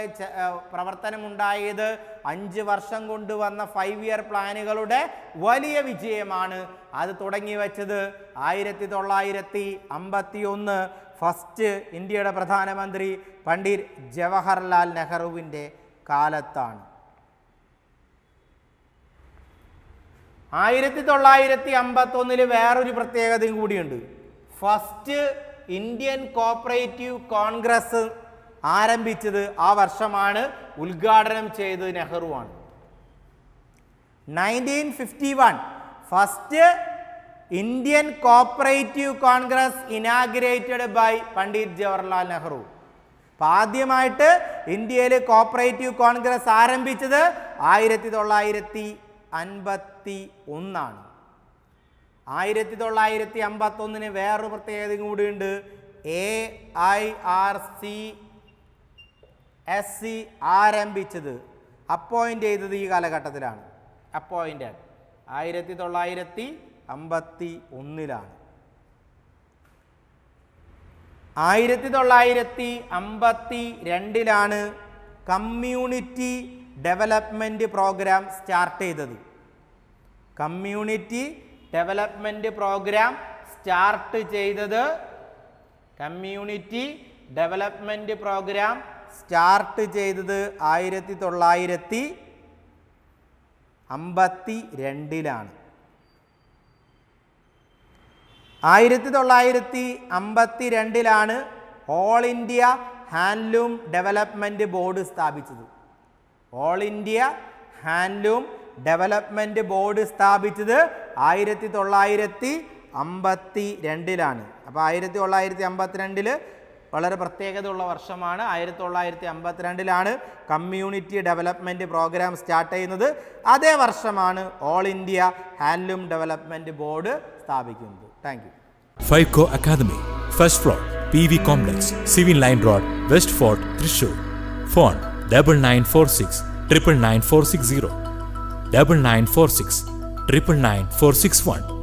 പ്രവർത്തനമുണ്ടായത് 5 വർഷം കൊണ്ടുവന്ന 5-year പ്ലാനുകളുടെ വലിയ വിജയമാണ്. അത് തുടങ്ങി വച്ചത് 1951 ഫസ്റ്റ് ഇന്ത്യയുടെ പ്രധാനമന്ത്രി പണ്ഡിറ്റ് ജവഹർലാൽ നെഹ്റുവിൻ്റെ കാലത്താണ്. 1951 വേറൊരു പ്രത്യേകതയും കൂടിയുണ്ട്. ഫസ്റ്റ് ഇന്ത്യൻ കോപ്പറേറ്റീവ് കോൺഗ്രസ് ആരംഭിച്ചത് ആ വർഷമാണ്, ഉദ്ഘാടനം ചെയ്തത് നെഹ്റുവാണ്. 1951 first Indian cooperative congress inaugurated by Pandit Jawaharlal Nehru. അപ്പം ആദ്യമായിട്ട് ഇന്ത്യയിൽ കോപ്പറേറ്റീവ് കോൺഗ്രസ് ആരംഭിച്ചത് 1951. 1951 വേറൊരു പ്രത്യേകത കൂടിയുണ്ട്. AIRCSC ആരംഭിച്ചത്, അപ്പോയിൻ്റ് ചെയ്തത് ഈ കാലഘട്ടത്തിലാണ്. Appointed 1951. 1952 community development programme start ചെയ്തത്. കമ്മ്യൂണിറ്റി ഡെവലപ്മെൻറ്റ് പ്രോഗ്രാം സ്റ്റാർട്ട് ചെയ്തത് 1952. 1952 all India handloom development board സ്ഥാപിച്ചത്. All India handloom development board സ്ഥാപിച്ചത് 1952. അപ്പോൾ 1952 വളരെ പ്രത്യേകതയുള്ള വർഷമാണ്. 1952 കമ്മ്യൂണിറ്റി ഡെവലപ്മെൻറ്റ് പ്രോഗ്രാം സ്റ്റാർട്ട് ചെയ്യുന്നത്. അതേ വർഷമാണ് all India handloom development board സ്ഥാപിക്കുന്നത്. Thank you. Fivco academy, first floor, PV complex, civil line road, west fort, Thrissur. Phone 9946 999 460, 9946 999 461.